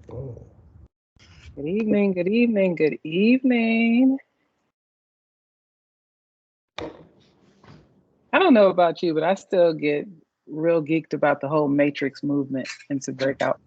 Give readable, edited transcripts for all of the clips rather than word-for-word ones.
Good evening, good evening, good evening. I don't know about you, but I still get real geeked about the whole Matrix movement into Breakout.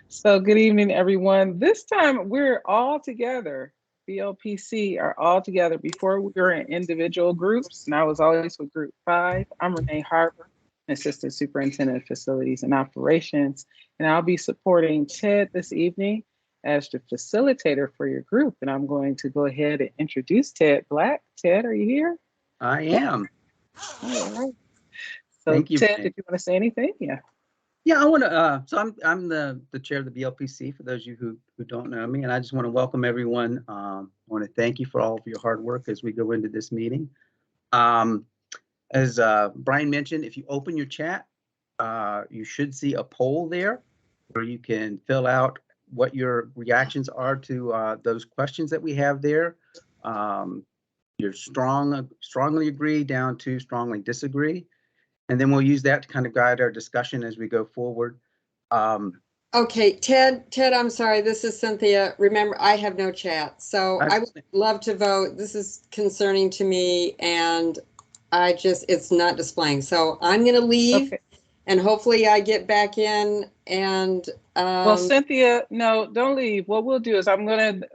So, good evening, everyone. This time we're all together. BLPC are all together. Before we were in individual groups, and I was always with Group 5. I'm Renee Harper, Assistant Superintendent of Facilities and Operations, and I'll be supporting Ted this evening as the facilitator for your group. And I'm going to go ahead and introduce Ted Black. Ted, are you here? I am. All right. So, Thank you, Ted, Renee. did you want to say anything? Yeah. Yeah, I want to. So I'm the chair of the BLPC. For those of you who don't know me, and I just want to welcome everyone. I want to thank you for all of your hard work as we go into this meeting. As Brian mentioned, if you open your chat, you should see a poll there where you can fill out what your reactions are to those questions that we have there. You're strongly agree down to strongly disagree. And then we'll use that to kind of guide our discussion as we go forward. Okay, Ted, I'm sorry, this is Cynthia. Remember, I have no chat, so I would love to vote. This is concerning to me, and it's not displaying. So I'm going to leave, and hopefully I get back in. And well, Cynthia, no, don't leave. What we'll do is I'm going to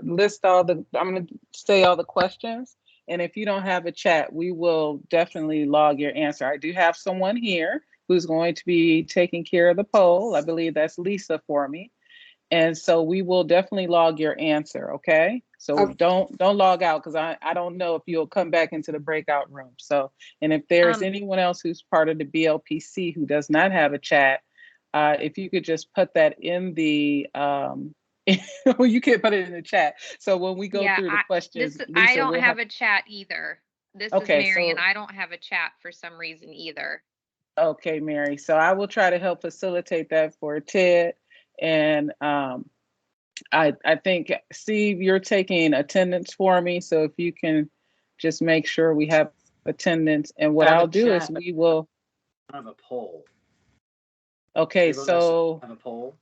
say all the questions. And if you don't have a chat, we will definitely log your answer. I do have someone here who's going to be taking care of the poll. I believe that's Lisa for me. And so we will definitely log your answer, okay? So don't log out, because I don't know if you'll come back into the breakout room. So, and if there's anyone else who's part of the BLPC who does not have a chat, if you could just put that in the you can put it in the chat. So when we go through the questions, Lisa, I don't have a chat either. This is Mary, and I don't have a chat for some reason either. Okay, Mary. So I will try to help facilitate that for Ted. And I think, Steve, you're taking attendance for me. So if you can just make sure we have attendance. And what I'll do is we will have a poll. Okay, so have a poll.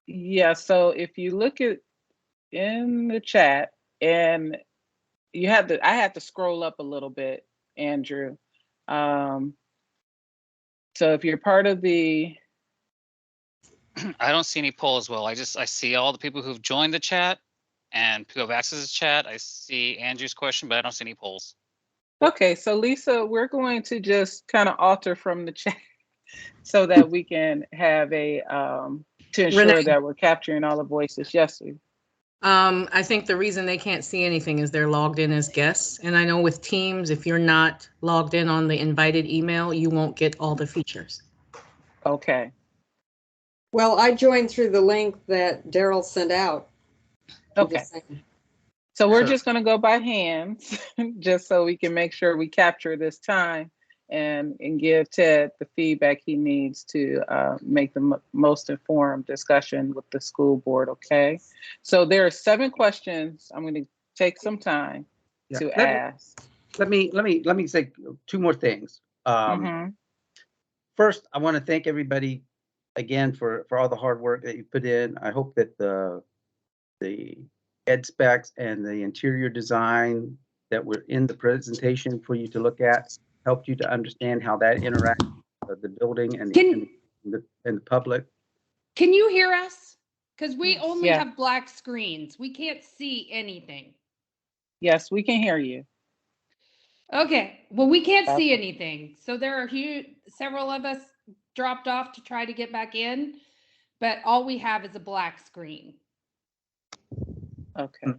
Yeah, so if you look at in the chat, and I had to scroll up a little bit, Andrew. So if you're part of the I don't see any poll as well. I see all the people who've joined the chat and people who have access to the chat. I see Andrew's question, but I don't see any polls. Okay, so Lisa, we're going to just kind of alter from the chat so that we can have a to ensure Renee, that we're capturing all the voices. Yes, Sue. I think the reason they can't see anything is they're logged in as guests. And I know with Teams, if you're not logged in on the invited email, you won't get all the features. Okay. Well, I joined through the link that Daryl sent out. Okay. So we're just going to go by hands just so we can make sure we capture this time and give Ted the feedback he needs to make the most informed discussion with the school board. Okay. So there are 7 questions. I'm going to take some time to ask. Let me say 2 more things. First, I want to thank everybody again for all the hard work that you put in. I hope that the ed specs and the interior design that were in the presentation for you to look at helped you to understand how that interacts with the building and the public. Can you hear us? Because we only have black screens. We can't see anything. Yes, we can hear you. Okay. Well, we can't see anything. So there are several of us dropped off to try to get back in, but all we have is a black screen. Okay.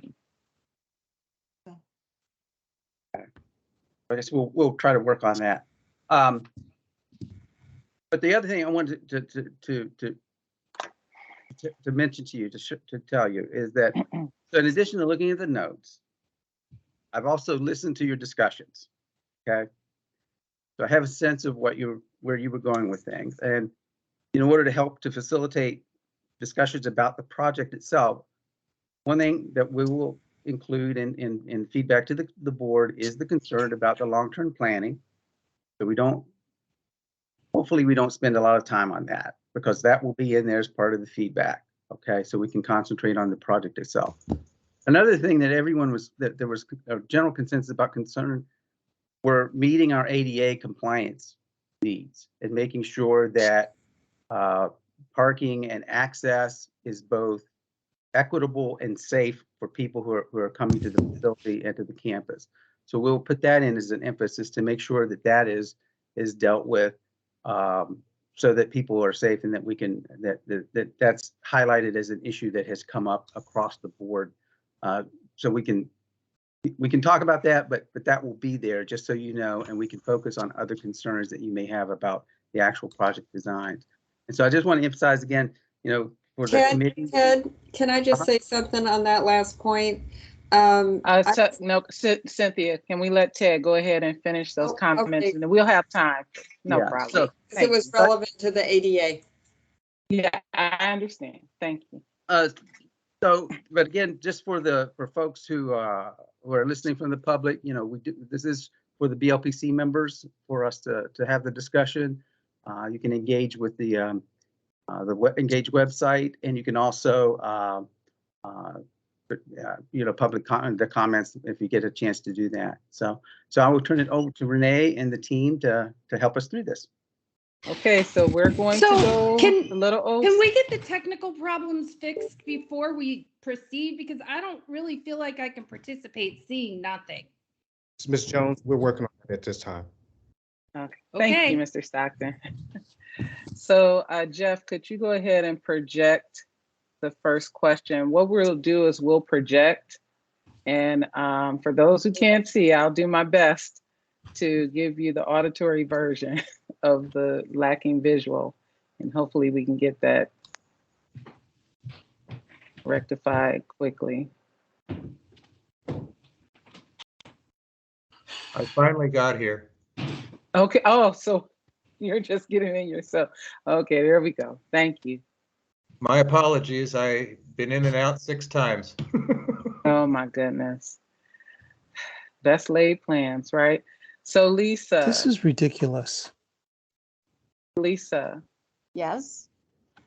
I guess we'll try to work on that. But the other thing I wanted to mention to you, to tell you, is that so in addition to looking at the notes, I've also listened to your discussions. Okay, so I have a sense of where you were going with things, and in order to help to facilitate discussions about the project itself, one thing that we will include in feedback to the board is the concern about the long-term planning. So hopefully we don't spend a lot of time on that. because that will be in there as part of the feedback. Okay, so we can concentrate on the project itself. Another thing that that there was a general consensus about concern were meeting our ADA compliance needs and making sure that parking and access is both equitable and safe for people who are coming to the facility and to the campus. So we'll put that in as an emphasis to make sure that that is dealt with, so that people are safe and that we can that's highlighted as an issue that has come up across the board. So we can talk about that, but that will be there just so you know, and we can focus on other concerns that you may have about the actual project design. And so I just want to emphasize again, you know, for the committee. Ted, can I just say something on that last point? No, Cynthia, can we let Ted go ahead and finish those comments, okay. and then we'll have time. No problem. So, It was relevant to the ADA. Yeah, I understand. Thank you. So, but again, just for folks who are listening from the public, you know, this is for the BLPC members for us to have the discussion. You can engage with the Engage website, and you can also you know, the comments if you get a chance to do that. So I will turn it over to Renee and the team to help us through this. Okay, so we're going to go a little over. Can we get the technical problems fixed before we proceed? Because I don't really feel like I can participate seeing nothing. Ms. Jones, we're working on it at this time. Okay. Thank you, Mr. Stockton. So Jeff, could you go ahead and project the first question? What we'll do is we'll project, and for those who can't see, I'll do my best to give you the auditory version of the lacking visual, and hopefully we can get that rectified quickly. I finally got here. Okay. Oh, so you're just getting in yourself. Okay, there we go. Thank you. My apologies. I've been in and out 6 times. Oh my goodness. Best laid plans, right? So Lisa. This is ridiculous. Lisa. Yes.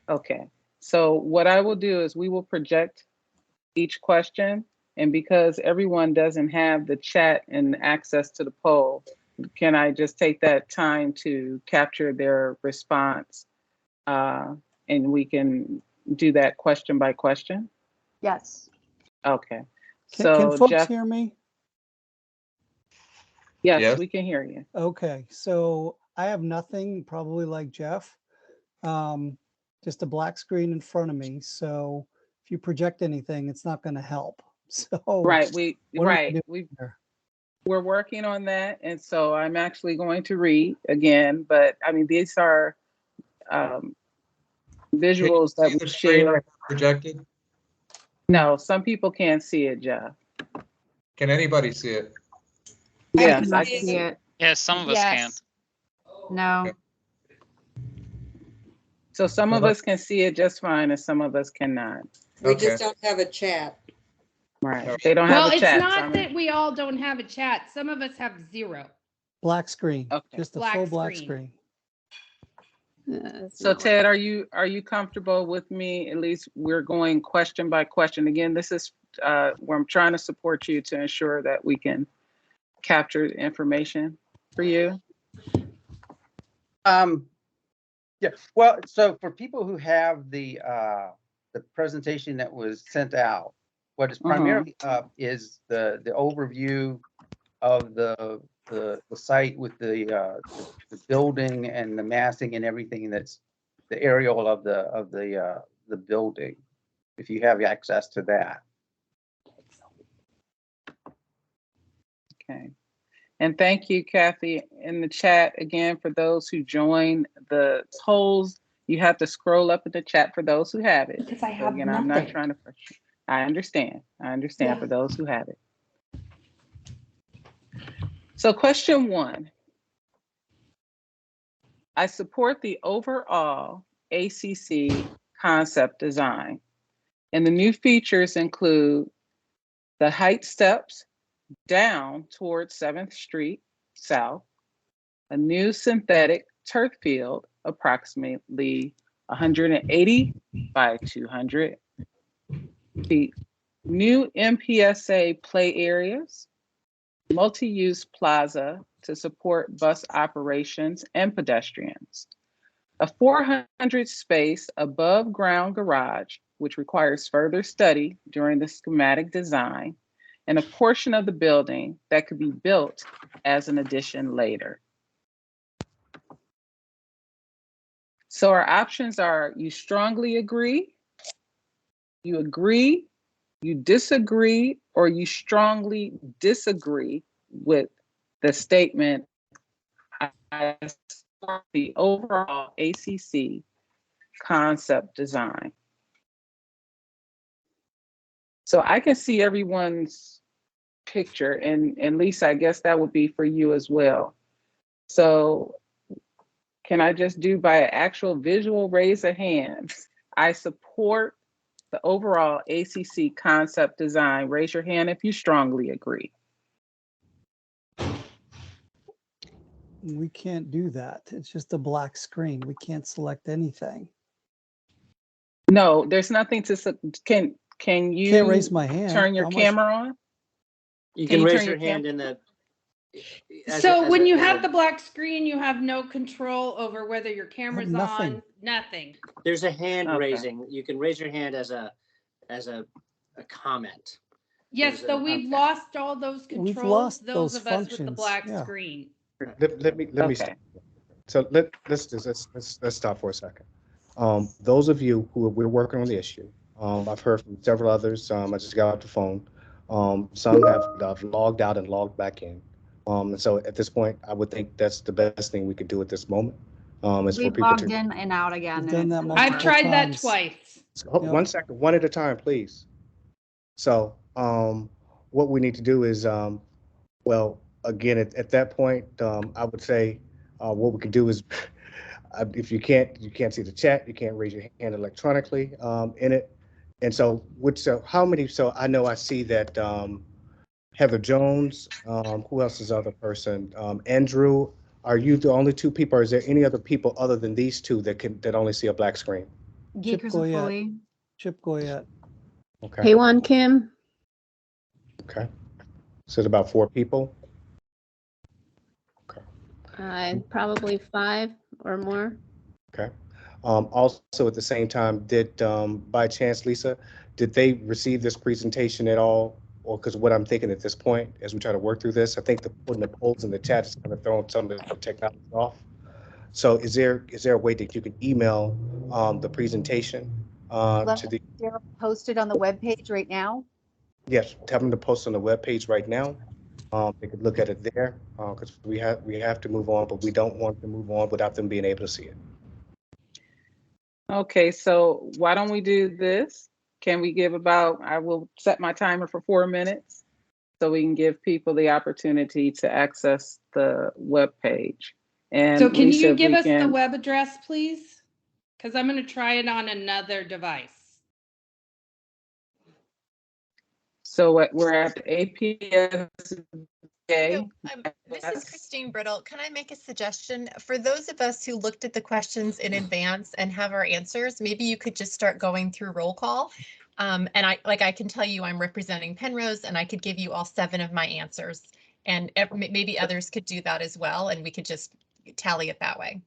Okay. So what I will do is we will project each question, and because everyone doesn't have the chat and access to the poll, can I just take that time to capture their response, and we can do that question by question? Yes. Okay. Can folks Jeff, hear me? yes, we can hear you. Okay, so I have nothing, probably like Jeff, just a black screen in front of me. So if you project anything, it's not going to help. So Right, we're working on that, and so I'm actually going to read again. But I mean, these are visuals that we share. Projected? No, some people can't see it, Jeff. Can anybody see it? Yes, I see it. Yeah, some of us can. No. So some of us can see it just fine, and some of us cannot. We just don't have a chat. Right. They don't have a chat. Well, it's not that we all don't have a chat. Some of us have 0. Black screen, just a Black full black screen. screen. So Ted, are you comfortable with me? At least we're going question by question. Again, this is where I'm trying to support you to ensure that we can capture the information for you. Yeah. Well, so for people who have the presentation that was sent out, what is primarily up is the overview of the site with the building and the massing and everything that's the aerial of the building, if you have access to that. Okay. And thank you, Kathy, in the chat. Again, for those who join the polls, you have to scroll up in the chat for those who have it. Because I have again, nothing. I'm not trying to push you. I understand for those who have it. So question 1. I support the overall ACC concept design, and the new features include the height steps down towards 7th Street South, a new synthetic turf field approximately 180 by 200 feet. New MPSA play areas, multi-use plaza to support bus operations and pedestrians. A 400 space above ground garage, which requires further study during the schematic design, and a portion of the building that could be built as an addition later. So our options are: you strongly agree, you agree, you disagree, or you strongly disagree with the statement, I support the overall ACC concept design. So I can see everyone's picture, and Lisa, I guess that would be for you as well. So can I just do by an actual visual raise of hands? I support the overall ACC concept design. Raise your hand if you strongly agree. We can't do that. It's just a black screen. We can't select anything. No, there's nothing to, can you Can't raise my hand. turn your How much- camera on? You Can can you raise turn your your hand in the. So when you have the black screen, you have no control over whether your camera's nothing. on, nothing. There's a hand Okay. raising. You can raise your hand as a comment. Yes, There's so a- we've lost all those We've controls, lost those those of us with the functions, black yeah. screen. Let me Okay. stop. So let's stop for a second. Those of you who we're working on the issue, I've heard from several others. I just got off the phone. Some have logged out and logged back in. And so at this point, I would think that's the best thing we could do at this moment. Is for We've people logged to. in and out again. We've done and that it's- multiple I've tried that times. twice. Hold Yep. 1 second, one at a time, please. So what we need to do is, well, again, at that point, I would say what we could do is, if you can't see the chat, you can't raise your hand electronically in it. And so, how many? So I know I see that Heather Jones. Who else is the other person? Andrew. Are you the only two people, or is there any other people other than these two that only see a black screen? Geekers Goyette. and Foley. Chip Goyette. Okay. Haywan Kim. Okay. So it's about 4 people. Probably 5 or more. Okay. Also, at the same time, did by chance, Lisa, did they receive this presentation at all? Or because what I'm thinking at this point, as we try to work through this, I think putting the polls in the chat is kind of throwing some of the technology off. So is there a way that you can email the presentation to the? Posted on the webpage right now. Yes, tell them to post on the webpage right now. They could look at it there because we have to move on, but we don't want to move on without them being able to see it. Okay, so why don't we do this? Can we give I will set my timer for 4 minutes so we can give people the opportunity to access the web page. And So can Lisa, you if give we us the can- web address, please? Because I'm going to try it on another device. So we're at the APS. So, this is Christine Brittle. Can I make a suggestion? For those of us who looked at the questions in advance and have our answers, maybe you could just start going through roll call. And I can tell you I'm representing Penrose and I could give you all 7 of my answers. And maybe others could do that as well. And we could just tally it that way.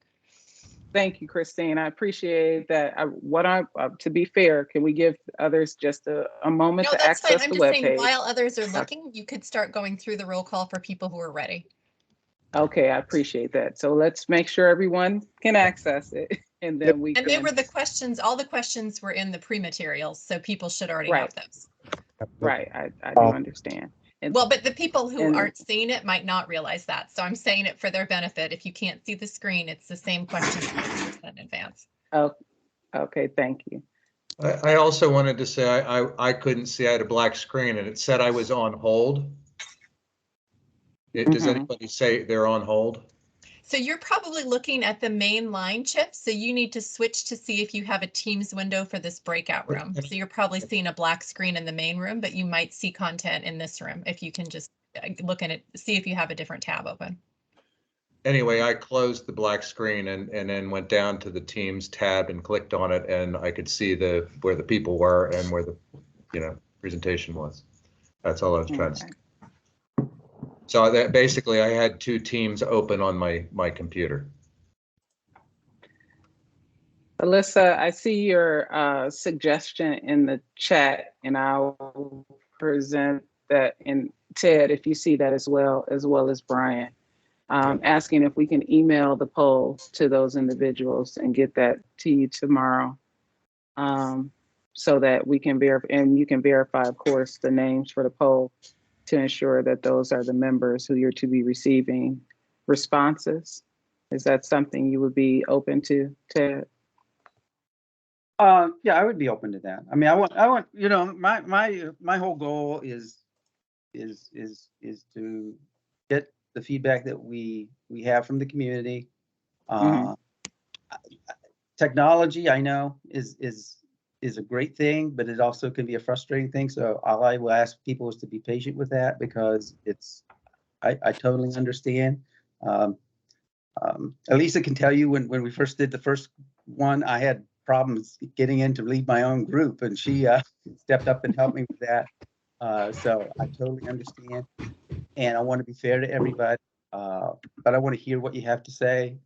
Thank you, Christine. I appreciate that. To be fair, can we give others just a moment No, to that's fine. access I'm the just saying webpage? while others are looking, you could start going through the roll call for people who are ready. Okay, I appreciate that. So let's make sure everyone can access it, and then we And can. they were the questions, all the questions were in the pre-materials, so people should already have those. Right, I do understand. And, Well, but the people who and- aren't seeing it might not realize that. So I'm saying it for their benefit. If you can't see the screen, it's the same question in advance. Oh, okay, thank you. I also wanted to say I couldn't see. I had a black screen and it said I was on hold. Does anybody say they're on hold? So you're probably looking at the main line, Chip. So you need to switch to see if you have a Teams window for this breakout room. So you're probably seeing a black screen in the main room, but you might see content in this room if you can just look in it, see if you have a different tab open. anyway, I closed the black screen and then went down to the Teams tab and clicked on it, and I could see where the people were and where the presentation was. That's all I was trying to say. So that basically I had two Teams open on my computer. Alyssa, I see your suggestion in the chat, and I'll present that. And Ted, if you see that as well as Brian, asking if we can email the poll to those individuals and get that to you tomorrow, so that we can verify, and you can verify, of course, the names for the poll to ensure that those are the members who you're to be receiving responses. Is that something you would be open to, Ted? Yeah, I would be open to that. I mean, I want, my whole goal is to get the feedback that we have from the community. Technology, I know, is a great thing, but it also can be a frustrating thing. So all I will ask people is to be patient with that, because I totally understand. Elisa can tell you when we first did the first one, I had problems getting in to lead my own group, and she stepped up and helped me with that. So I totally understand, and I want to be fair to everybody, but I want to hear what you have to say.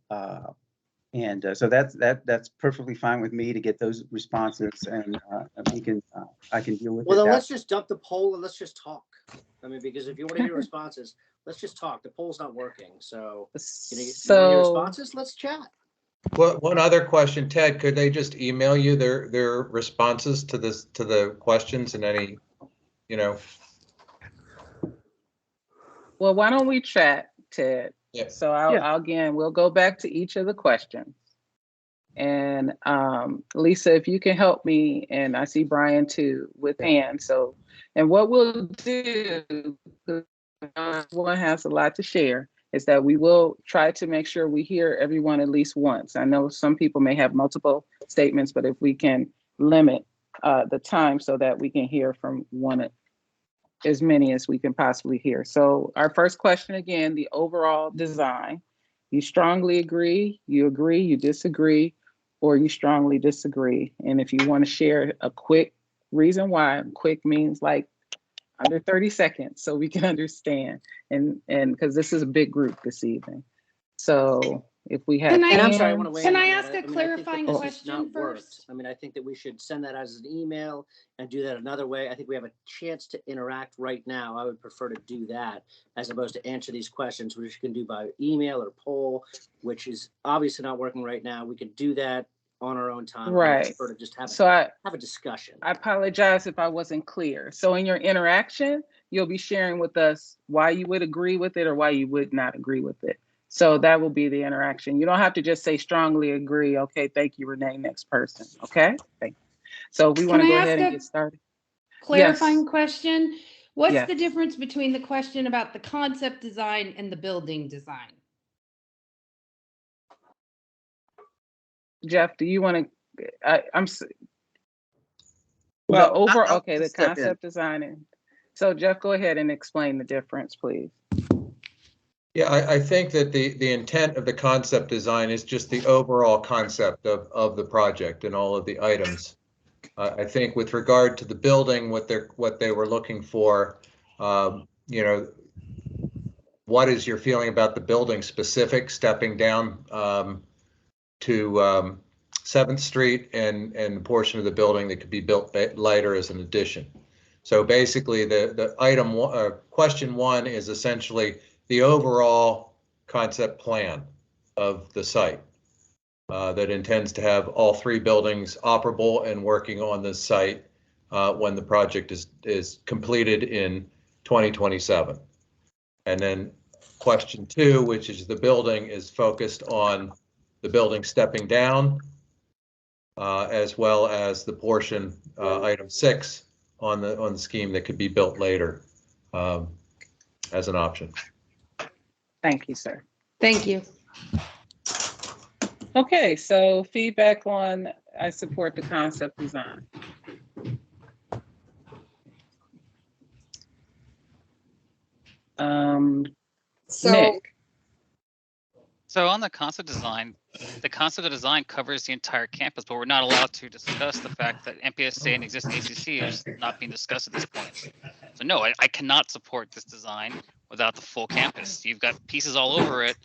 And so that's perfectly fine with me to get those responses, and I can deal with it. Well, then let's just dump the poll and let's just talk. I mean, because if you want to hear responses, let's just talk. The poll's not working, so you want to hear responses? Let's chat. Well, one other question, Ted, could they just email you their responses to the questions and any, Well, why don't we chat, Ted? Yeah. So again, we'll go back to each of the questions. And Lisa, if you can help me, and I see Brian too with hands. So, and what we'll do, because everyone has a lot to share, is that we will try to make sure we hear everyone at least once. I know some people may have multiple statements, but if we can limit the time so that we can hear from as many as we can possibly hear. So our first question, again, the overall design. You strongly agree, you disagree, or you strongly disagree. And if you want to share a quick reason why, quick means like under 30 seconds so we can understand. And because this is a big group this evening. So if we have, Can I ask a clarifying question first? I mean, I think that we should send that as an email and do that another way. I think we have a chance to interact right now. I would prefer to do that as opposed to answer these questions, which you can do by email or poll, which is obviously not working right now. We could do that on our own time. Right. I prefer to just have a discussion. I apologize if I wasn't clear. So in your interaction, you'll be sharing with us why you would agree with it or why you would not agree with it. So that will be the interaction. You don't have to just say strongly agree. Okay, thank you, Renee. Next person. Okay, thank you. So we want to go ahead and get started. Clarifying question. What's the difference between the question about the concept design and the building design? Jeff, do you want to? Well, the overall. I'll Okay, the step concept design. So Jeff, go ahead and explain the difference, please. Yeah, I think that the intent of the concept design is just the overall concept of the project and all of the items. I think with regard to the building, what they were looking for, what is your feeling about the building specific, stepping down to 7th Street and a portion of the building that could be built later as an addition. So basically the item question one is essentially the overall concept plan of the site that intends to have all three buildings operable and working on the site when the project is completed in 2027. And then question two, which is the building, is focused on the building stepping down, as well as the portion item 6 on the scheme that could be built later as an option. Thank you, sir. Thank you. Okay, so feedback on I support the concept design. So Nick. So on the concept of design covers the entire campus, but we're not allowed to discuss the fact that MPSA and existing ACC is not being discussed at this point. So no, I cannot support this design without the full campus. You've got pieces all over it.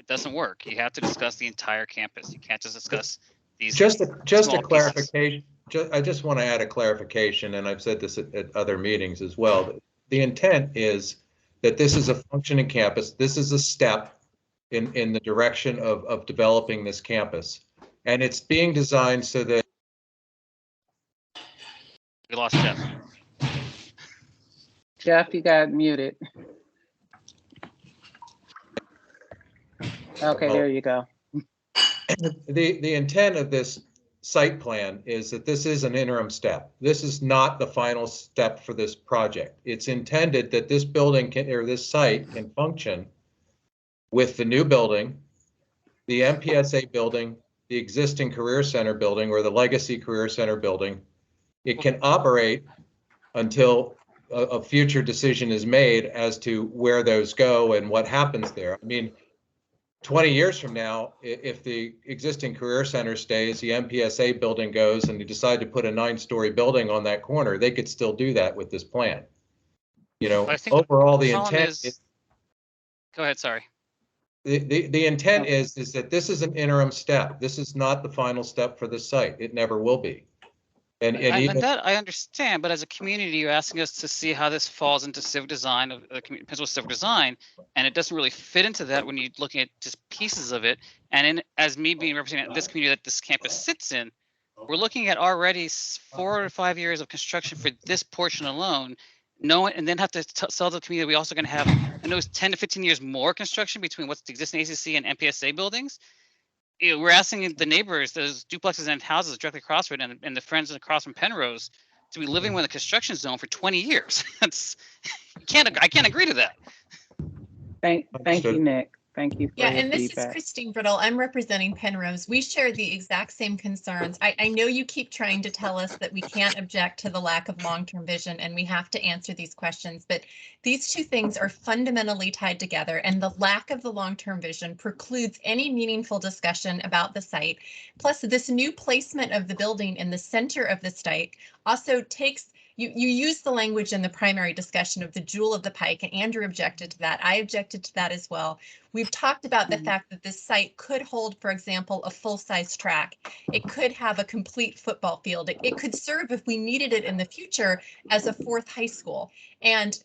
It doesn't work. You have to discuss the entire campus. You can't just discuss these Just a small pieces. clarification. I just want to add a clarification, and I've said this at other meetings as well. The intent is that this is a functioning campus. This is a step in the direction of developing this campus. And it's being designed so that. We lost Jeff. Jeff, you got muted. Okay, there you go. The intent of this site plan is that this is an interim step. This is not the final step for this project. It's intended that this building can, or this site can function with the new building, the MPSA building, the existing Career Center building, or the legacy Career Center building. It can operate until a future decision is made as to where those go and what happens there. I mean, 20 years from now, if the existing Career Center stays, the MPSA building goes, and they decide to put a 9-story building on that corner, they could still do that with this plan. You know, overall, the intent is. Go ahead, sorry. The intent is that this is an interim step. This is not the final step for the site. It never will be. And even that I understand, but as a community, you're asking us to see how this falls into civic design, of principal civic design, and it doesn't really fit into that when you're looking at just pieces of it. And as me being representing this community that this campus sits in, we're looking at already 4 or 5 years of construction for this portion alone. And then have to sell the community. We also going to have, I know it's 10 to 15 years more construction between what's the existing ACC and MPSA buildings. You know, we're asking the neighbors, those duplexes and houses directly across from it, and the friends across from Penrose, to be living in the construction zone for 20 years. That's I can't agree to that. Thank you, Nick. Thank you for Yeah, your and this feedback. is Christine Brittle. I'm representing Penrose. We share the exact same concerns. I know you keep trying to tell us that we can't object to the lack of long-term vision and we have to answer these questions, but these two things are fundamentally tied together, and the lack of the long-term vision precludes any meaningful discussion about the site. Plus, this new placement of the building in the center of the site also takes You use the language in the primary discussion of the jewel of the pike, and Andrew objected to that. I objected to that as well. We've talked about the fact that this site could hold, for example, a full-size track. It could have a complete football field. It could serve, if we needed it in the future, as a 4th high school. And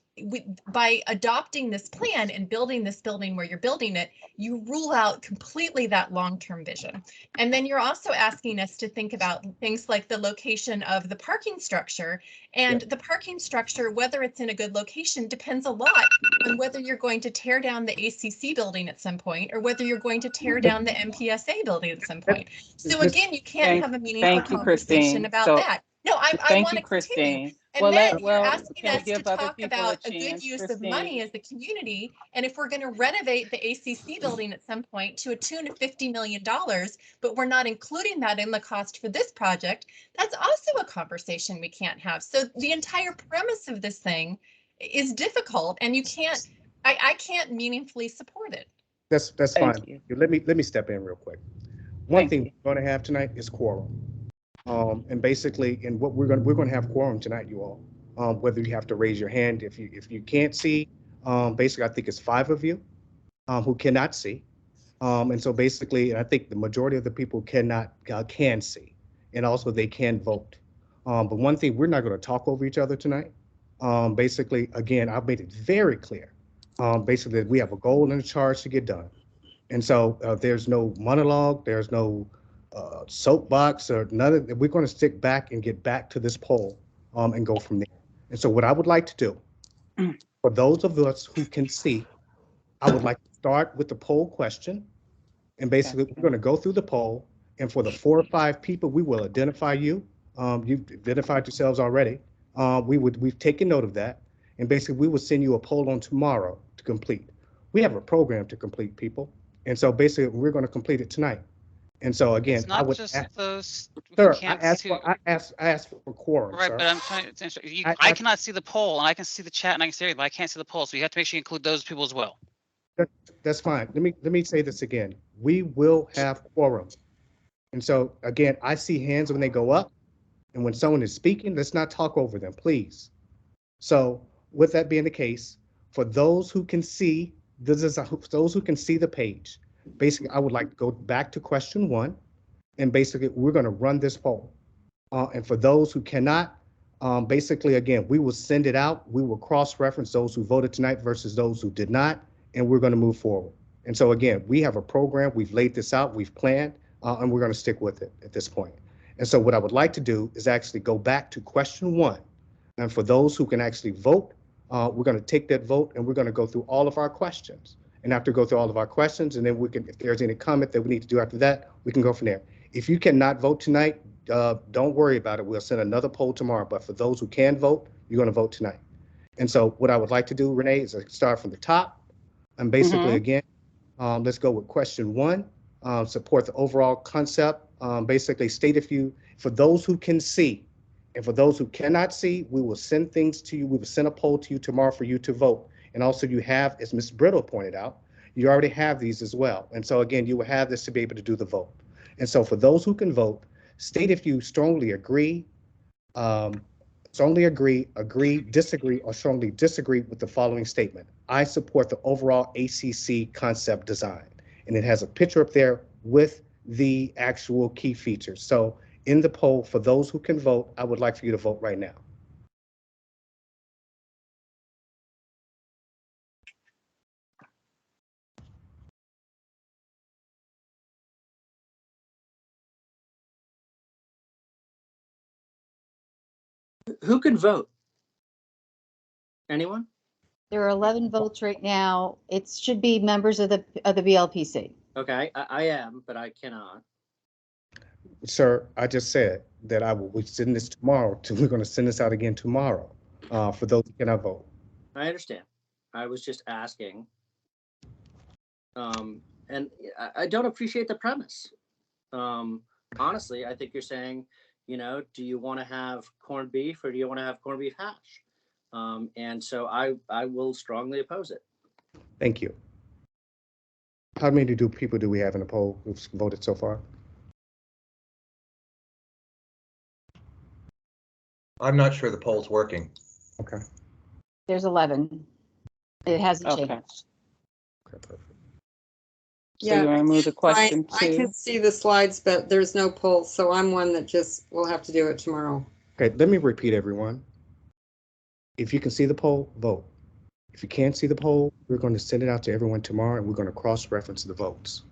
by adopting this plan and building this building where you're building it, you rule out completely that long-term vision. And then you're also asking us to think about things like the location of the parking structure. And the parking structure, whether it's in a good location, depends a lot on whether you're going to tear down the ACC building at some point or whether you're going to tear down the MPSA building at some point. So again, you can't have a meaningful conversation about that. No, I want to continue. And then you're asking us to talk about a good use of money as a community. And if we're going to renovate the ACC building at some point to a tune of $50 million, but we're not including that in the cost for this project, that's also a conversation we can't have. So the entire premise of this thing is difficult, and you can't, I can't meaningfully support it. That's fine. Let me step in real quick. One thing we're going to have tonight is quorum. And basically, in what we're going to have quorum tonight, you all. Whether you have to raise your hand if you can't see. Basically, I think it's 5 of you who cannot see. And so basically, I think the majority of the people can see, and also they can vote. But one thing, we're not going to talk over each other tonight. Basically, again, I've made it very clear. Basically, that we have a goal and a charge to get done. And so there's no monologue, there's no soapbox or none of that. We're going to stick back and get back to this poll and go from there. And so what I would like to do, for those of us who can see, I would like to start with the poll question. And basically, we're going to go through the poll. And for the 4 or 5 people, we will identify you. You've identified yourselves already. We've taken note of that. And basically, we will send you a poll on tomorrow to complete. We have a program to complete, people. And so basically, we're going to complete it tonight. And so again, it's not I would just ask, those. Sir, I asked for quorum. Right, sir. but I'm trying to. I cannot see the poll, and I can see the chat, and I can see everything, but I can't see the poll. So you have to make sure you include those people as well. That's fine. Let me say this again. We will have quorum. And so again, I see hands when they go up, and when someone is speaking, let's not talk over them, please. So with that being the case, for those who can see, those who can see the page, basically, I would like to go back to question 1, and basically, we're going to run this poll. And for those who cannot, basically, again, we will send it out. We will cross-reference those who voted tonight versus those who did not, and we're going to move forward. And so again, we have a program, we've laid this out, we've planned, and we're going to stick with it at this point. And so what I would like to do is actually go back to question 1. And for those who can actually vote, we're going to take that vote and we're going to go through all of our questions. And after go through all of our questions, and then we can, if there's any comment that we need to do after that, we can go from there. If you cannot vote tonight, don't worry about it. We'll send another poll tomorrow. But for those who can vote, you're going to vote tonight. And so what I would like to do, Renee, is start from the top. And basically, again, let's go with question 1. Support the overall concept. Basically, state if you, for those who can see, and for those who cannot see, we will send things to you. We will send a poll to you tomorrow for you to vote. And also you have, as Ms. Brittle pointed out, you already have these as well. And so again, you will have this to be able to do the vote. And so for those who can vote, state if you strongly agree, disagree, or strongly disagree with the following statement. I support the overall ACC concept design. And it has a picture up there with the actual key features. So in the poll, for those who can vote, I would like for you to vote right now. Who can vote? Anyone? There are 11 votes right now. It should be members of the BLPC. Okay, I am, but I cannot. Sir, I just said that I will send this tomorrow. We're going to send this out again tomorrow for those who cannot vote. I understand. I was just asking. And I don't appreciate the premise. Honestly, I think you're saying, you know, do you want to have corned beef or do you want to have corned beef hash? And so I will strongly oppose it. Thank you. How many people do we have in the poll who've voted so far? I'm not sure the poll's working. Okay. There's 11. It hasn't Okay. changed. Okay, perfect. So you want to move to question I 2? can see the slides, but there's no poll, so I'm one that just will have to do it tomorrow. Okay, let me repeat, everyone. If you can see the poll, vote. If you can't see the poll, we're going to send it out to everyone tomorrow, and we're going to cross-reference the votes.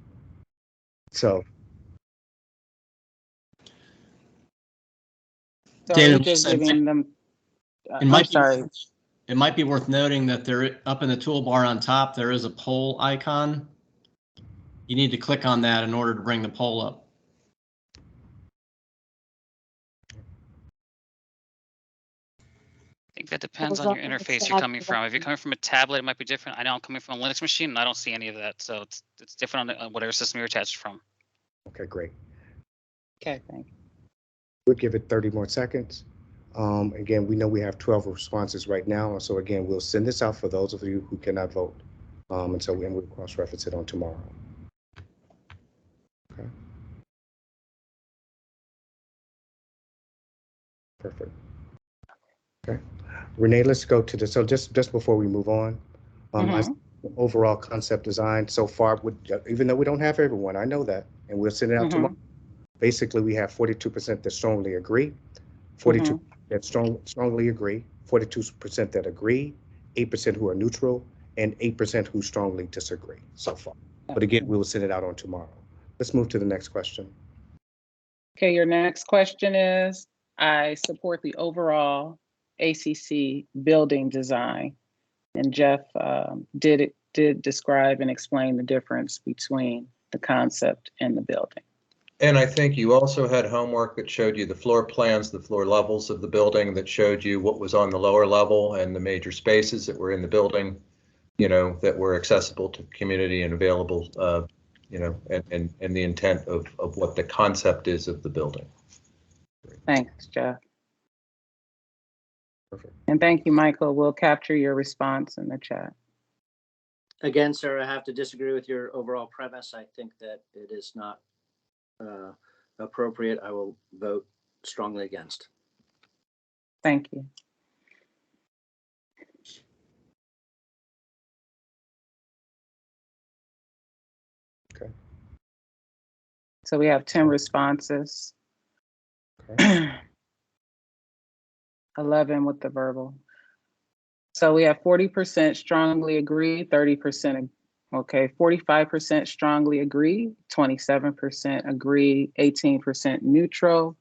So. So David, are we just giving them, it might I'm sorry. It might be worth noting that there, up in the toolbar on top, there is a poll icon. You need to click on that in order to bring the poll up. I think that depends on your interface you're coming from. If you're coming from a tablet, it might be different. I know I'm coming from a Linux machine and I don't see any of that. So it's different on whatever system you're attached from. Okay, great. Okay, thank you. We'll give it 30 more seconds. Again, we know we have 12 responses right now. So again, we'll send this out for those of you who cannot vote. And we'll cross-reference it on tomorrow. Okay. Perfect. Okay. Renee, let's go to the, so just before we move on, overall concept design so far, even though we don't have everyone, I know that, and we'll send it out tomorrow. Basically, we have 42% that strongly agree, 42% that strongly agree, 42% that agree, 8% who are neutral, and 8% who strongly disagree so far. But again, we will send it out on tomorrow. Let's move to the next question. Okay, your next question is, I support the overall ACC building design. And Jeff did describe and explain the difference between the concept and the building. And I think you also had homework that showed you the floor plans, the floor levels of the building, that showed you what was on the lower level and the major spaces that were in the building, you know, that were accessible to the community and available, you know, and the intent of what the concept is of the building. Thanks, Jeff. Perfect. And thank you, Michael. We'll capture your response in the chat. Again, sir, I have to disagree with your overall premise. I think that it is not appropriate. I will vote strongly against. Thank you. Okay. So we have 10 responses. Okay. 11 with the verbal. So we have 40% strongly agree, 30%, okay, 45% strongly agree, 27% agree, 18% neutral,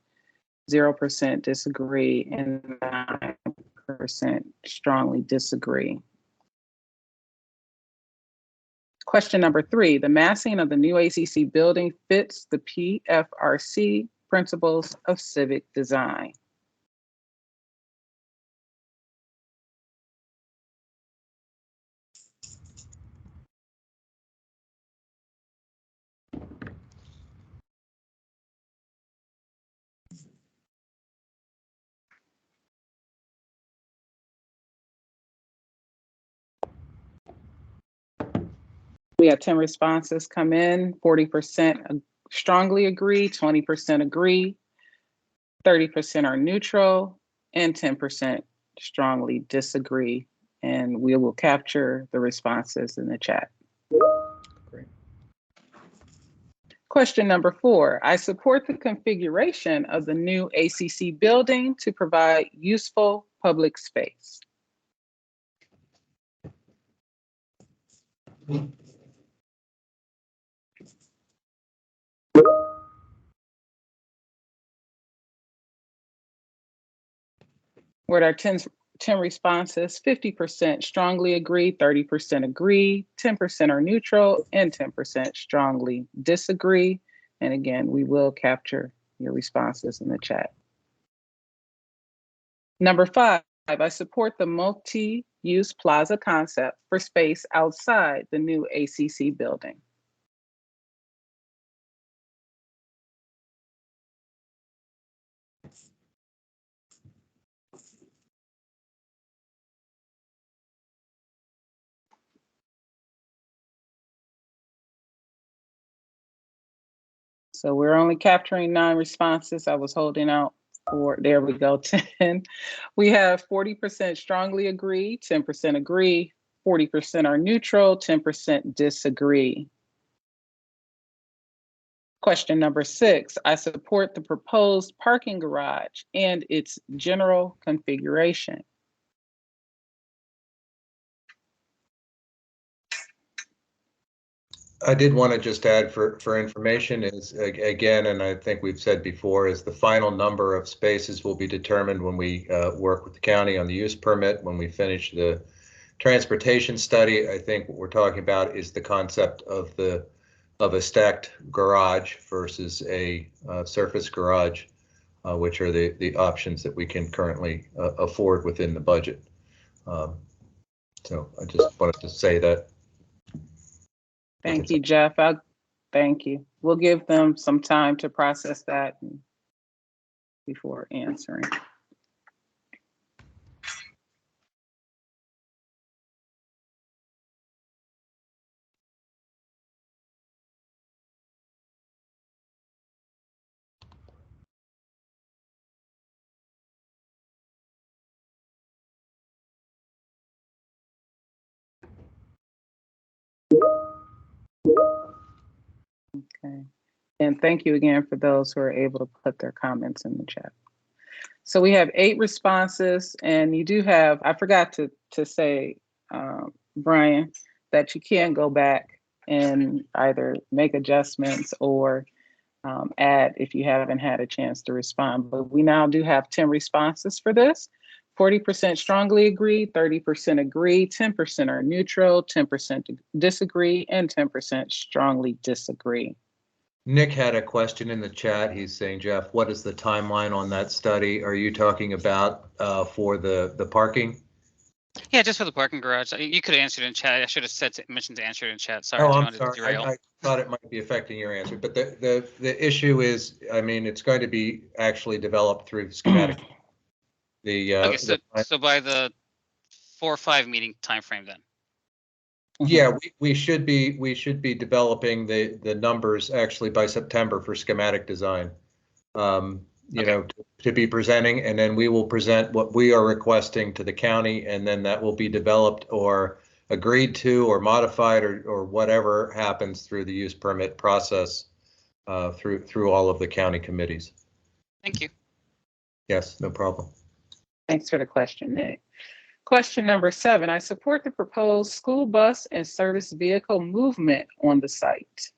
0% disagree, and 9% strongly disagree. Question number 3, the massing of the new ACC building fits the PFRC principles of civic design. We have 10 responses come in, 40% strongly agree, 20% agree, 30% are neutral, and 10% strongly disagree. And we will capture the responses in the chat. Great. Question number 4, I support the configuration of the new ACC building to provide useful public space. With our 10 responses, 50% strongly agree, 30% agree, 10% are neutral, and 10% strongly disagree. And again, we will capture your responses in the chat. Number 5, I support the multi-use plaza concept for space outside the new ACC building. So we're only capturing 9 responses. I was holding out for, there we go, 10. We have 40% strongly agree, 10% agree, 40% are neutral, 10% disagree. Question number 6, I support the proposed parking garage and its general configuration. I did want to just add for information is, again, and I think we've said before, is the final number of spaces will be determined when we work with the county on the use permit, when we finish the transportation study. I think what we're talking about is the concept of a stacked garage versus a surface garage, which are the options that we can currently afford within the budget. So I just wanted to say that. Thank you, Jeff. Thank you. We'll give them some time to process that before answering. Okay. And thank you again for those who are able to put their comments in the chat. So we have 8 responses, and you do have, I forgot to say, Brian, that you can go back and either make adjustments or add if you haven't had a chance to respond. But we now do have 10 responses for this. 40% strongly agree, 30% agree, 10% are neutral, 10% disagree, and 10% strongly disagree. Nick had a question in the chat. He's saying, Jeff, what is the timeline on that study? Are you talking about for the parking? Yeah, just for the parking garage. You could have answered in chat. I should have mentioned to answer it in chat. Sorry. Oh, I'm sorry. I thought it might be affecting your answer, but the issue is, I mean, it's going to be actually developed through schematic. Okay, so by the 4 or 5 meeting timeframe then. Yeah, we should be developing the numbers actually by September for schematic design. You know, to be presenting, and then we will present what we are requesting to the county, and then that will be developed or agreed to or modified or whatever happens through the use permit process through all of the county committees. Thank you. Yes, no problem. Thanks for the question, Nick. Question number 7, I support the proposed school bus and service vehicle movement on the site.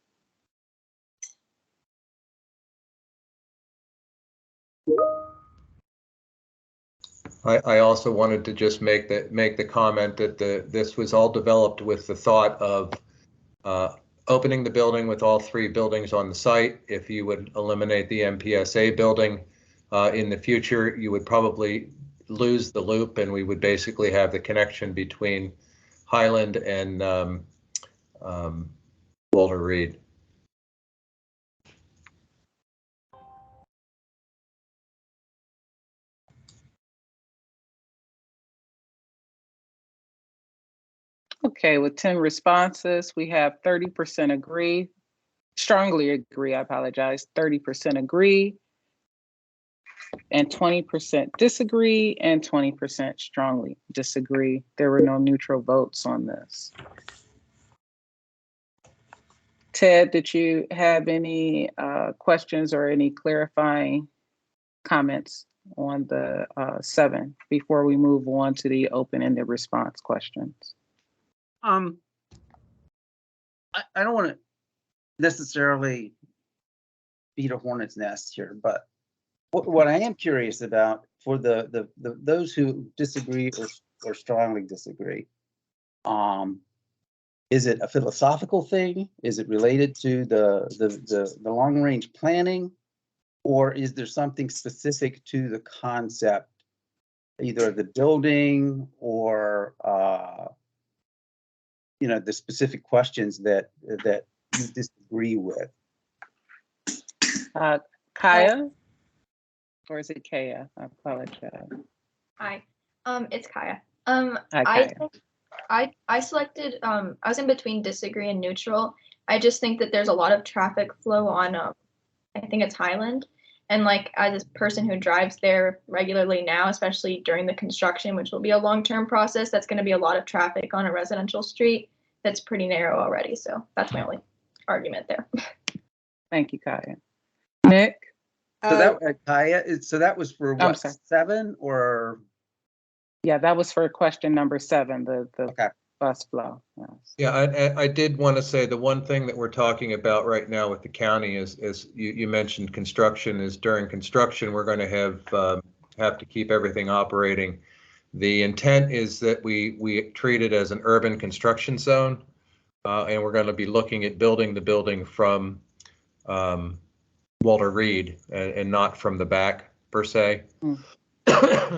I also wanted to just make the comment that this was all developed with the thought of opening the building with all 3 buildings on the site. If you would eliminate the MPSA building in the future, you would probably lose the loop, and we would basically have the connection between Highland and Walter Reed. Okay, with 10 responses, we have 30% agree, strongly agree, I apologize, 30% agree, and 20% disagree, and 20% strongly disagree. There were no neutral votes on this. Ted, did you have any questions or any clarifying comments on the 7 before we move on to the open-ended response questions? I don't want to necessarily beat a hornet's nest here, but what I am curious about for those who disagree or strongly disagree, is it a philosophical thing? Is it related to the long range planning, or is there something specific to the concept, either the building or you know, the specific questions that you disagree with? Kaya? Or is it Kaya? I apologize. Hi, it's Kaya. Hi, Kaya. I selected, I was in between disagree and neutral. I just think that there's a lot of traffic flow on, I think it's Highland. And like, as a person who drives there regularly now, especially during the construction, which will be a long-term process, that's going to be a lot of traffic on a residential street that's pretty narrow already. So that's my only argument there. Thank you, Kaya. Nick? So that Kaya, so that was for what, 7 or? Yeah, that was for question number 7, the okay. Bus flow. Yes. Yeah, I did want to say the one thing that we're talking about right now with the county is you mentioned construction. Is during construction we're going to have to keep everything operating. The intent is that we treat it as an urban construction zone, and we're going to be looking at building the building from Walter Reed and not from the back per se.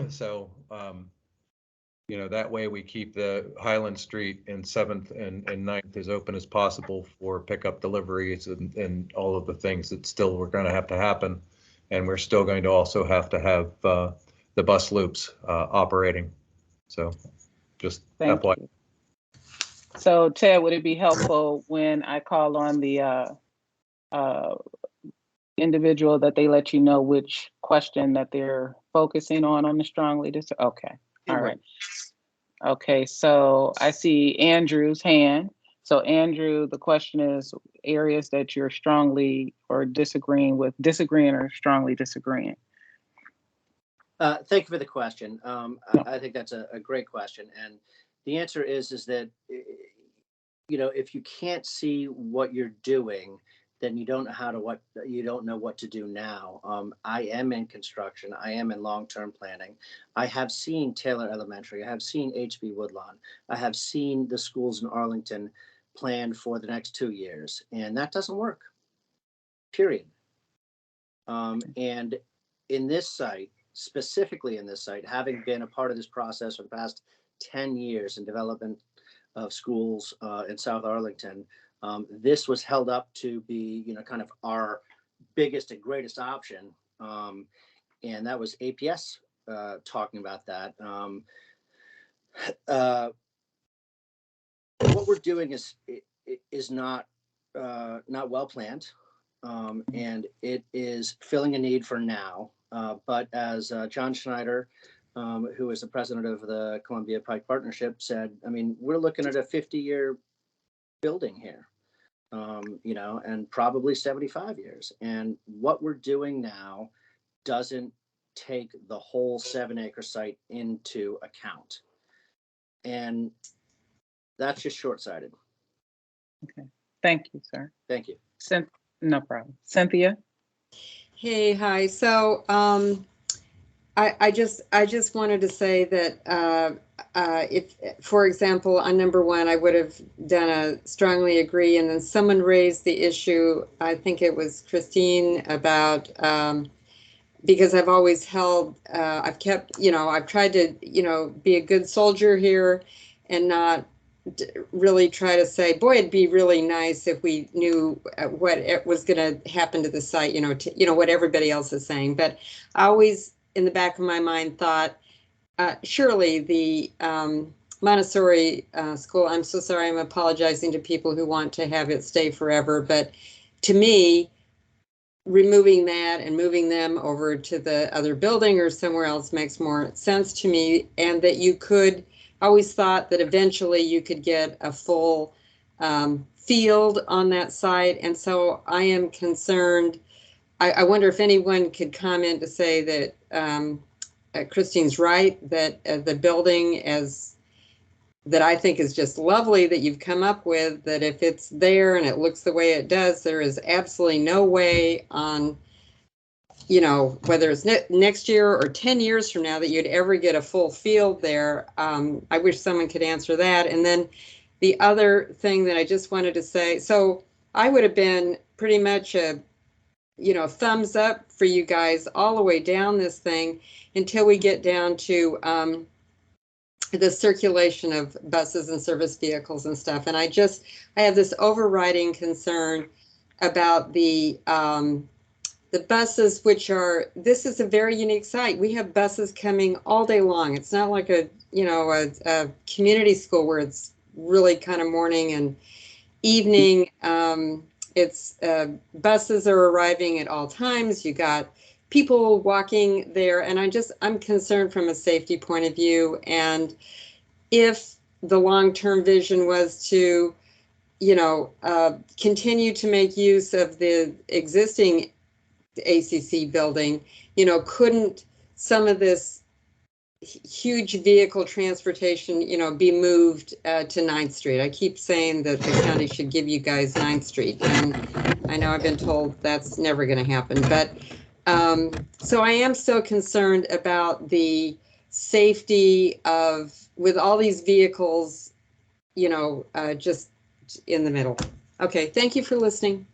So you know, that way we keep the Highland Street and 7th and 9th as open as possible for pickup deliveries and all of the things that still we're going to have to happen. And we're still going to also have to have the bus loops operating. So just FYI. So Ted, would it be helpful when I call on the individual that they let you know which question that they're focusing on the strongly disagree? Okay. All right. Okay, so I see Andrew's hand. So Andrew, the question is areas that you're strongly or disagreeing or strongly disagreeing. Thank you for the question. I think that's a great question. And the answer is that, you know, if you can't see what you're doing, then you don't know what to do now. I am in construction. I am in long-term planning. I have seen Taylor Elementary. I have seen HB Woodlawn. I have seen the schools in Arlington planned for the next 2 years, and that doesn't work, period. And in this site, specifically in this site, having been a part of this process for the past 10 years in development of schools in South Arlington, this was held up to be, you know, kind of our biggest and greatest option. And that was APS talking about that. what we're doing is not well planned, and it is filling a need for now. But as John Schneider, who is the president of the Columbia Pike Partnership, said, I mean, we're looking at a 50-year building here, and probably 75 years. And what we're doing now doesn't take the whole 7-acre site into account. And that's just short-sighted. Okay. Thank you, sir. Thank you. No problem. Cynthia? Hey, hi. So I just wanted to say that if, for example, on number 1, I would have done a strongly agree, and then someone raised the issue, I think it was Christine, about because I've always held, I've kept, I've tried to, be a good soldier here and not really try to say, boy, it'd be really nice if we knew what it was going to happen to the site, what everybody else is saying. But I always, in the back of my mind, thought, surely the Montessori school, I'm so sorry, I'm apologizing to people who want to have it stay forever, but to me, removing that and moving them over to the other building or somewhere else makes more sense to me. And that you could, always thought that eventually you could get a full field on that site. And so I am concerned, I wonder if anyone could comment to say that Christine's right, that the building that I think is just lovely that you've come up with, that if it's there and it looks the way it does, there is absolutely no way on, whether it's next year or 10 years from now that you'd ever get a full field there. I wish someone could answer that. And then the other thing that I just wanted to say, so I would have been pretty much a, thumbs up for you guys all the way down this thing until we get down to the circulation of buses and service vehicles and stuff. And I have this overriding concern about the buses, which are, this is a very unique site. We have buses coming all day long. It's not like a community school where it's really kind of morning and evening. It's buses are arriving at all times. You got people walking there, and I'm concerned from a safety point of view. And if the long-term vision was to, continue to make use of the existing ACC building, couldn't some of this huge vehicle transportation, be moved to 9th Street? I keep saying that the county should give you guys 9th Street, and I know I've been told that's never going to happen. But so I am so concerned about the safety with all these vehicles, just in the middle. Okay, thank you for listening.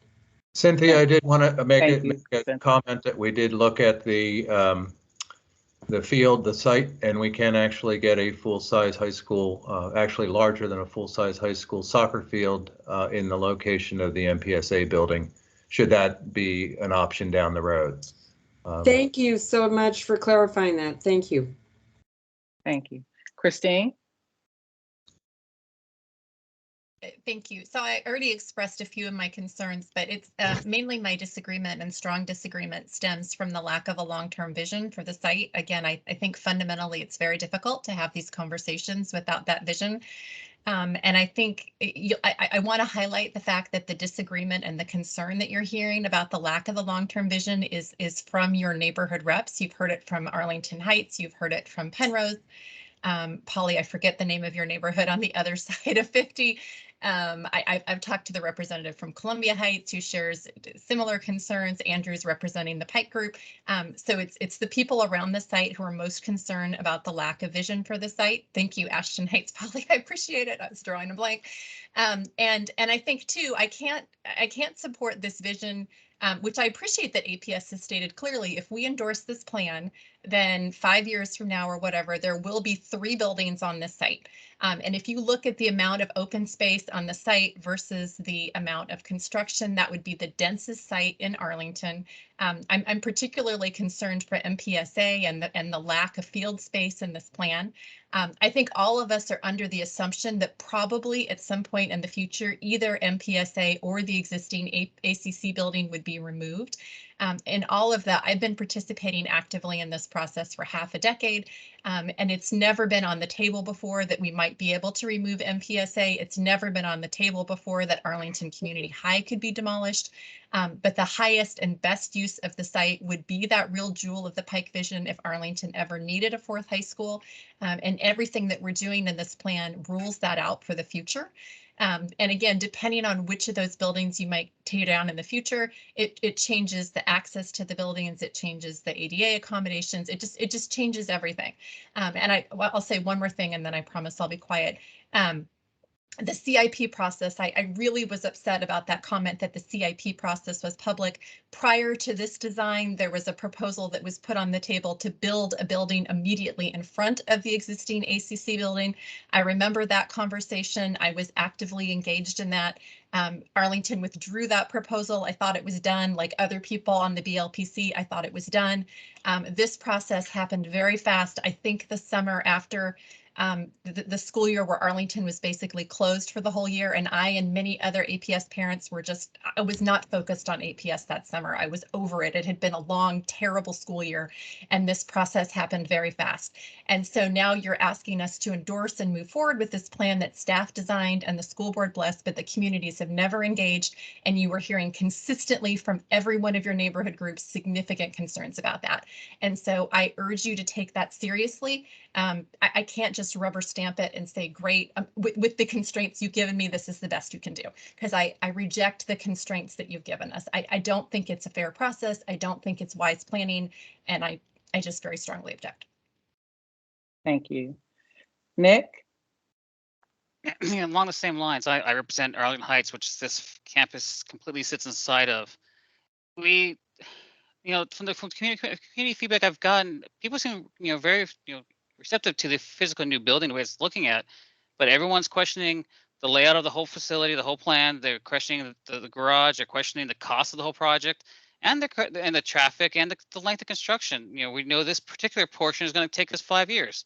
Cynthia, I did want to make a comment that we did look at the field, the site, and we can actually get a full-size high school, actually larger than a full-size high school soccer field in the location of the MPSA building, should that be an option down the road. Thank you so much for clarifying that. Thank you. Thank you. Christine? Thank you. So I already expressed a few of my concerns, but it's mainly my disagreement, and strong disagreement stems from the lack of a long-term vision for the site. Again, I think fundamentally it's very difficult to have these conversations without that vision. And I think I want to highlight the fact that the disagreement and the concern that you're hearing about the lack of the long-term vision is from your neighborhood reps. You've heard it from Arlington Heights. You've heard it from Penrose. Polly, I forget the name of your neighborhood on the other side of 50. I've talked to the representative from Columbia Heights who shares similar concerns. Andrew's representing the Pike Group. So it's the people around the site who are most concerned about the lack of vision for the site. Thank you, Ashton Heights, Polly. I appreciate it. I was drawing a blank. And I think too, I can't support this vision, which I appreciate that APS has stated clearly. If we endorse this plan, then 5 years from now or whatever, there will be 3 buildings on this site. And if you look at the amount of open space on the site versus the amount of construction, that would be the densest site in Arlington. I'm particularly concerned for MPSA and the lack of field space in this plan. I think all of us are under the assumption that probably at some point in the future, either MPSA or the existing ACC building would be removed. And all of that, I've been participating actively in this process for half a decade, and it's never been on the table before that we might be able to remove MPSA. It's never been on the table before that Arlington Community High could be demolished. But the highest and best use of the site would be that real jewel of the Pike vision if Arlington ever needed a 4th high school. And everything that we're doing in this plan rules that out for the future. And again, depending on which of those buildings you might tear down in the future, it changes the access to the buildings, it changes the ADA accommodations, it just changes everything. And I'll say one more thing and then I promise I'll be quiet. The CIP process, I really was upset about that comment that the CIP process was public. Prior to this design, there was a proposal that was put on the table to build a building immediately in front of the existing ACC building. I remember that conversation. I was actively engaged in that. Arlington withdrew that proposal. I thought it was done. Like other people on the BLPC, I thought it was done. This process happened very fast. I think the summer after the school year where Arlington was basically closed for the whole year, and I and many other APS parents were I was not focused on APS that summer. I was over it. It had been a long, terrible school year, and this process happened very fast. And so now you're asking us to endorse and move forward with this plan that staff designed and the school board blessed, but the communities have never engaged, and you were hearing consistently from every one of your neighborhood groups significant concerns about that. And so I urge you to take that seriously. I can't just rubber stamp it and say, great, with the constraints you've given me, this is the best you can do, because I reject the constraints that you've given us. I don't think it's a fair process. I don't think it's wise planning, and I just very strongly object. Thank you. Nick? Along the same lines, I represent Arlington Heights, which this campus completely sits inside of. We, from the community feedback I've gotten, people seem, very, receptive to the physical new building, the way it's looking at, but everyone's questioning the layout of the whole facility, the whole plan. They're questioning the garage. They're questioning the cost of the whole project, and the traffic and the length of construction. We know this particular portion is going to take us 5 years,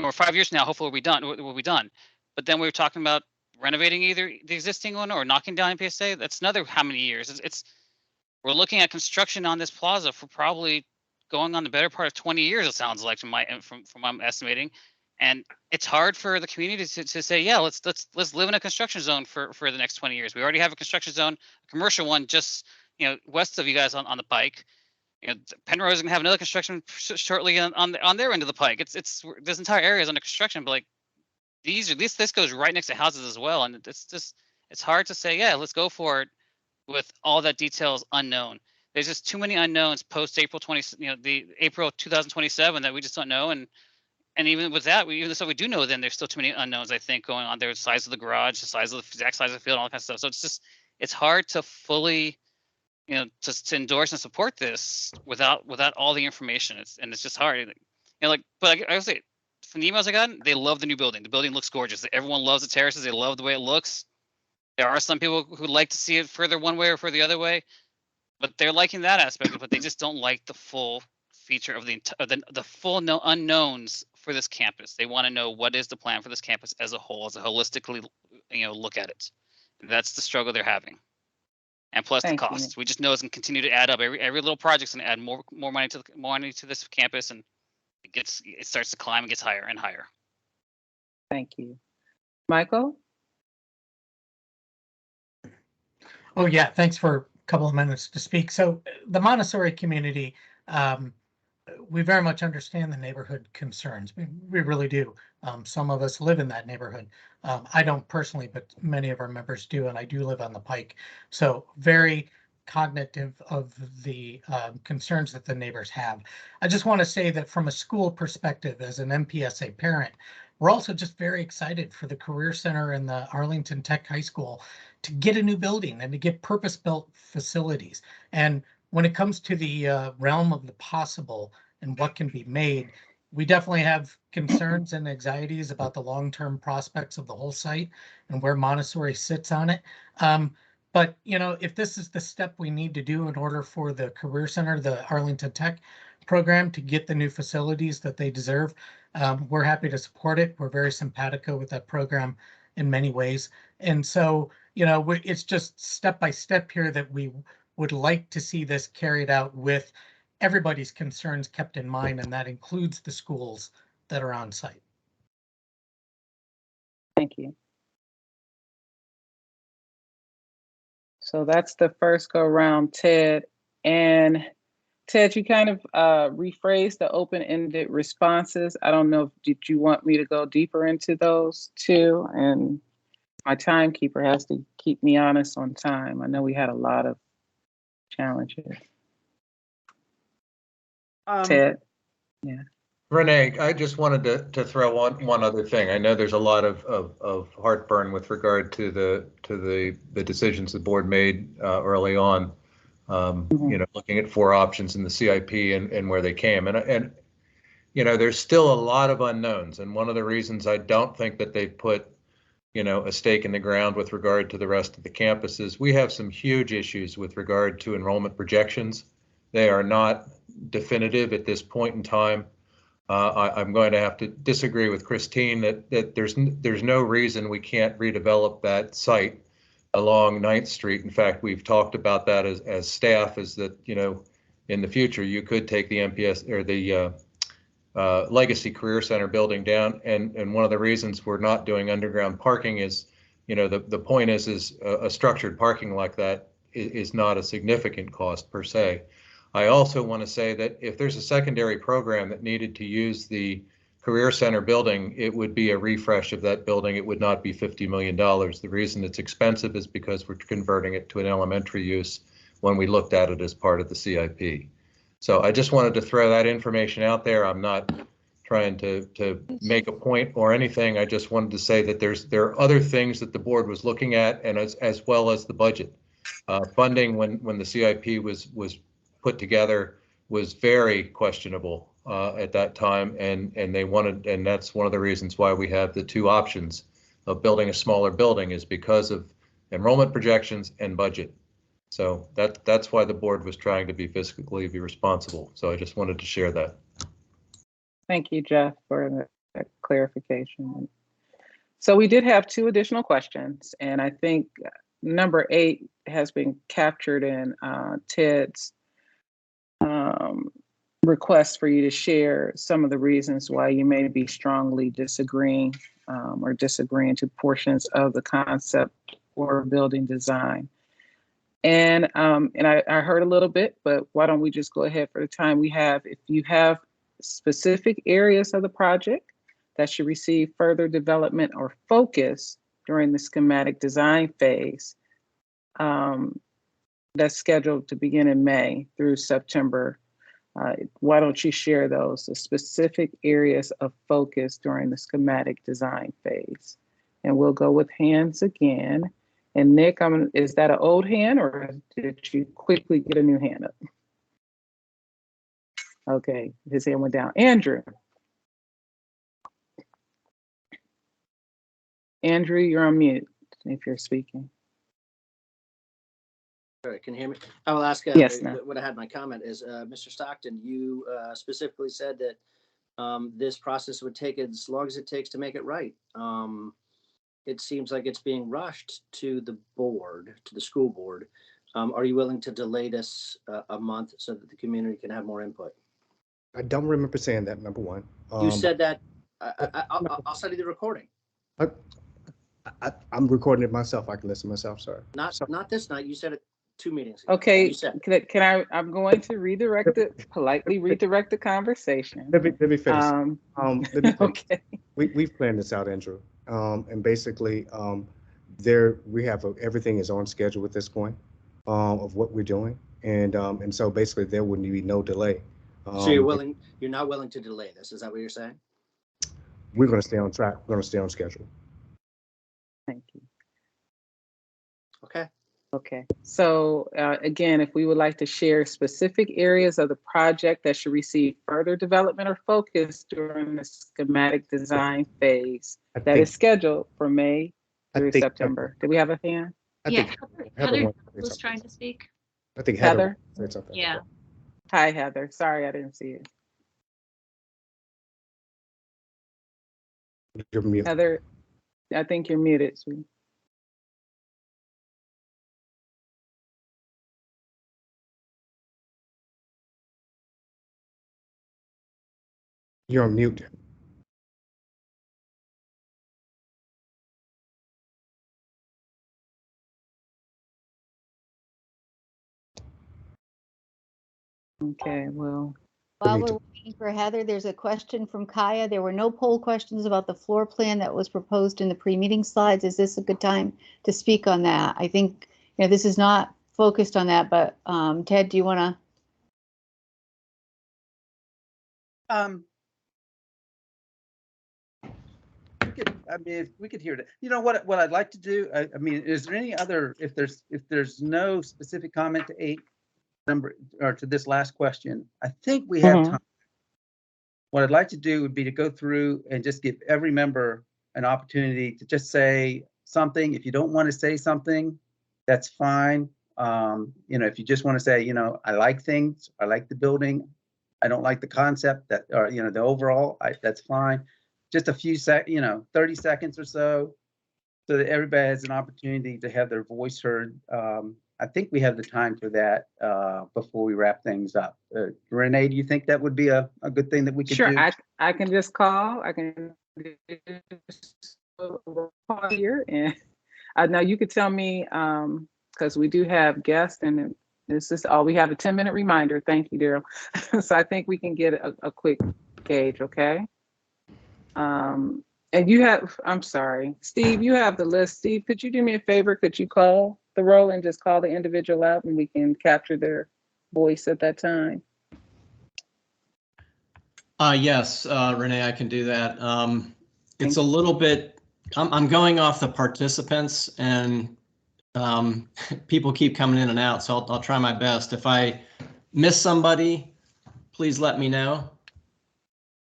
or 5 years now. Hopefully, we'll be done. But then we were talking about renovating either the existing one or knocking down MPSA. That's another how many years? We're looking at construction on this plaza for probably going on the better part of 20 years, it sounds like, from my estimating. And it's hard for the community to say, yeah, let's live in a construction zone for the next 20 years. We already have a construction zone, a commercial one, just west of you guys on the Pike. Penrose is gonna have another construction shortly on their end of the Pike. It's this entire area is under construction, but like this goes right next to houses as well, and it's hard to say, yeah, let's go for it with all that details unknown. There's just too many unknowns post April 20, the April 2027 that we just don't know. And even with that, even the stuff we do know, then there's still too many unknowns, I think, going on there. The size of the garage, the size of the exact size of the field, all that kind of stuff. So it's hard to fully, to endorse and support this without all the information. It's just hard. But I would say from the emails I got, they love the new building. The building looks gorgeous. Everyone loves the terraces. They love the way it looks. There are some people who like to see it further one way or further the other way, but they're liking that aspect, but they just don't like the full feature of the full unknowns for this campus. They want to know what is the plan for this campus as a whole, as a holistically, look at it. That's the struggle they're having, and plus the costs. We just know it's going to continue to add up. Every little project's going to add more money to this campus, and it starts to climb and gets higher and higher. Thank you, Michael. Oh yeah, thanks for a couple of minutes to speak. So the Montessori community, we very much understand the neighborhood concerns. We really do. Some of us live in that neighborhood. I don't personally, but many of our members do, and I do live on the Pike. So very cognitive of the concerns that the neighbors have. I just want to say that from a school perspective, as an MPSA parent, we're also just very excited for the Career Center and the Arlington Tech High School to get a new building and to get purpose-built facilities. And when it comes to the realm of the possible, and what can be made. We definitely have concerns and anxieties about the long-term prospects of the whole site and where Montessori sits on it. But you know, if this is the step we need to do in order for the Career Center, the Arlington Tech program, to get the new facilities that they deserve, we're happy to support it. We're very simpatico with that program in many ways. And so, you know, it's just step by step here that we would like to see this carried out with everybody's concerns kept in mind, and that includes the schools that are on site. Thank you. So that's the first go round, Ted. And Ted, you kind of rephrased the open-ended responses. I don't know, did you want me to go deeper into those too? And my timekeeper has to keep me honest on time. I know we had a lot of challenges. Ted, yeah. Renee, I just wanted to throw one other thing. I know there's a lot of heartburn with regard to the decisions the board made early on. You know, looking at 4 options in the CIP and where they came, and you know, there's still a lot of unknowns. And one of the reasons I don't think that they put, you know, a stake in the ground with regard to the rest of the campuses, we have some huge issues with regard to enrollment projections. They are not definitive at this point in time. I'm going to have to disagree with Christine that there's no reason we can't redevelop that site along 9th Street. In fact, we've talked about that as staff, is that, you know, in the future you could take the MPS or the Legacy Career Center building down. And one of the reasons we're not doing underground parking is, you know, the point is a structured parking like that is not a significant cost per se. I also want to say that if there's a secondary program that needed to use the Career Center building, it would be a refresh of that building. It would not be $50 million. The reason it's expensive is because we're converting it to an elementary use when we looked at it as part of the CIP. So I just wanted to throw that information out there. I'm not trying to make a point or anything. I just wanted to say that there are other things that the board was looking at, and as well as the budget. Funding when the CIP was put together was very questionable at that time, and they wanted, and that's one of the reasons why we have the 2 options of building a smaller building, is because of enrollment projections and budget. So that's why the board was trying to be fiscally responsible. So I just wanted to share that. Thank you, Jeff, for that clarification. So we did have 2 additional questions, and I think number 8 has been captured in Ted's request for you to share some of the reasons why you may be strongly disagreeing or disagreeing to portions of the concept or building design. And I heard a little bit, but why don't we just go ahead for the time we have? If you have specific areas of the project that should receive further development or focus during the schematic design phase, that's scheduled to begin in May through September. Why don't you share those, the specific areas of focus during the schematic design phase? And we'll go with hands again. And Nick, is that an old hand, or did you quickly get a new hand up? Okay, his hand went down. Andrew. Andrew, you're on mute if you're speaking. All right, can you hear me? I will ask, yes, no. what I had my comment is, Mr. Stockton, you specifically said that this process would take as long as it takes to make it right. It seems like it's being rushed to the board, to the school board. Are you willing to delay this a month so that the community can have more input? I don't remember saying that, number one. You said that. I'll send you the recording. I'm recording it myself. I can listen myself, sir. Not this night. You said it 2 meetings ago. Okay, I'm going to politely redirect the conversation. Let me finish. Let me finish. Okay. We've planned this out, Andrew. And basically, we have everything is on schedule at this point of what we're doing, and so basically there wouldn't be no delay. So you're not willing to delay this? Is that what you're saying? We're going to stay on track. We're going to stay on schedule. Thank you. Okay. Okay, so again, if we would like to share specific areas of the project that should receive further development or focus during the schematic design phase that is scheduled for May through September. Do we have a hand? Yeah, Heather wants to say was something. trying to speak. I think Heather? said something. Yeah. Hi, Heather. Sorry, I didn't see it. You're muted. Heather, I think you're muted, sweetie. You're on mute. Okay, well. While we're waiting for Heather, there's a question from Kaya. There were no poll questions about the floor plan that was proposed in the pre-meeting slides. Is this a good time to speak on that? I think, you know, this is not focused on that, but Ted, do you want to? I mean, if we could hear that, you know what I'd like to do. I mean, is there any other, if there's no specific comment to 8 number or to this last question, I think we have time. What I'd like to do would be to go through and just give every member an opportunity to just say something. If you don't want to say something, that's fine. You know, if you just want to say, you know, I like things, I like the building, I don't like the concept that, or, you know, the overall, that's fine. Just a few 30 seconds or so that everybody has an opportunity to have their voice heard. I think we have the time for that before we wrap things up. Renee, do you think that would be a good thing that we could do? Sure, I can just call. I can just call here, and now you could tell me because we do have guests, and this is all we have, a 10-minute reminder. Thank you, Daryl. So I think we can get a quick gauge, okay? And you have, I'm sorry, Steve, you have the list. Steve, could you do me a favor? Could you call the roll and just call the individual out and we can capture their voice at that time? Yes, Renee, I can do that. It's a little bit, I'm going off the participants and people keep coming in and out, so I'll try my best. If I miss somebody, please let me know.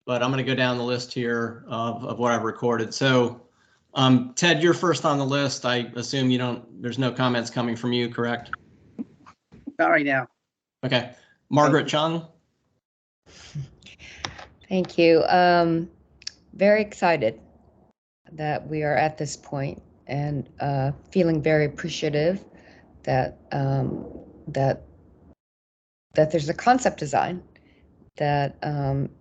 But I'm going to go down the list here of what I've recorded. So Ted, you're first on the list. I assume there's no comments coming from you, correct? Not right now. Okay. Margaret Chung. Thank you. Very excited that we are at this point and feeling very appreciative that that there's a concept design that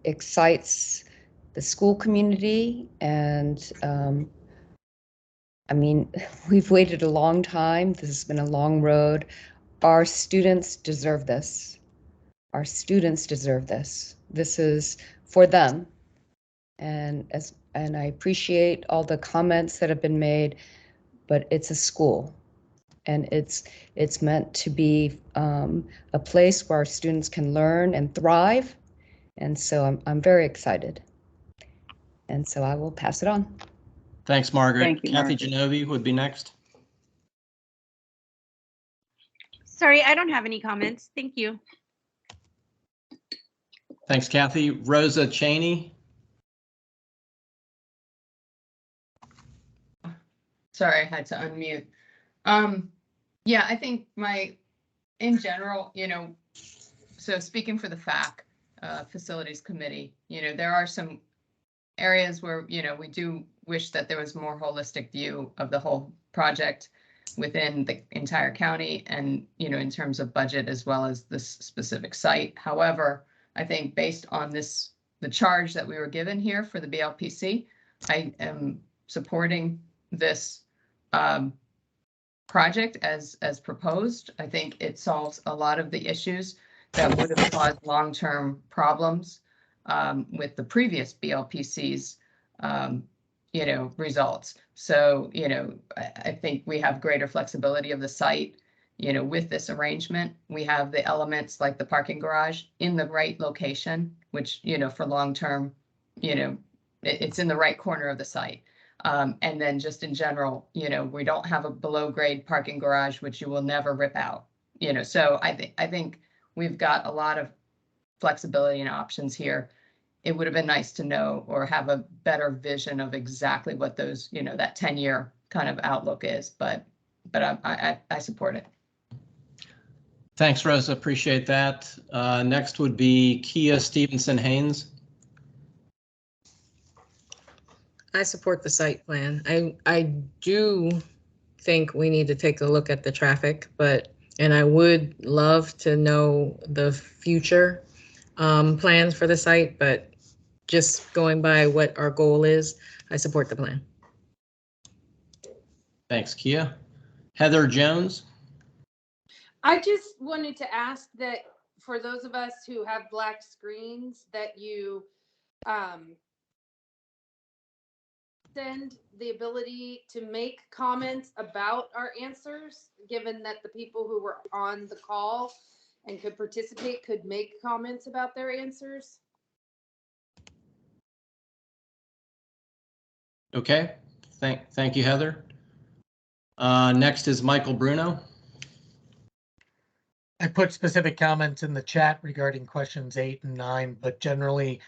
excites the school community. And I mean, we've waited a long time. This has been a long road. Our students deserve this. Our students deserve this. This is for them. And I appreciate all the comments that have been made, but it's a school. And it's meant to be a place where our students can learn and thrive. And so I'm very excited. And so I will pass it on. Thanks, Margaret. Thank you, Kathy Margaret. Genovi would be next. Sorry, I don't have any comments. Thank you. Thanks, Kathy. Rosa Cheney. Sorry, I had to unmute. Yeah, I think in general, so speaking for the FAC, Facilities Committee, there are some areas where, we do wish that there was more holistic view of the whole project within the entire county and, in terms of budget as well as this specific site. However, I think based on the charge that we were given here for the BLPC, I am supporting this project as proposed. I think it solves a lot of the issues that would have caused long-term problems with the previous BLPC's results. So, I think we have greater flexibility of the site, with this arrangement. We have the elements like the parking garage in the right location, which, for long-term, it's in the right corner of the site. And then just in general, we don't have a below grade parking garage, which you will never rip out, so I think we've got a lot of flexibility and options here. It would have been nice to know or have a better vision of exactly what those, that 10-year kind of outlook is, but I support it. Thanks, Rosa. Appreciate that. Next would be Kia Stevenson Haynes. I support the site plan. I do think we need to take a look at the traffic, and I would love to know the future plans for the site, but just going by what our goal is, I support the plan. Thanks, Kia. Heather Jones. I just wanted to ask that for those of us who have black screens, that you send the ability to make comments about our answers, given that the people who were on the call and could participate could make comments about their answers. Okay, thank you, Heather. Next is Michael Bruno. I put specific comments in the chat regarding questions 8 and 9, but generally,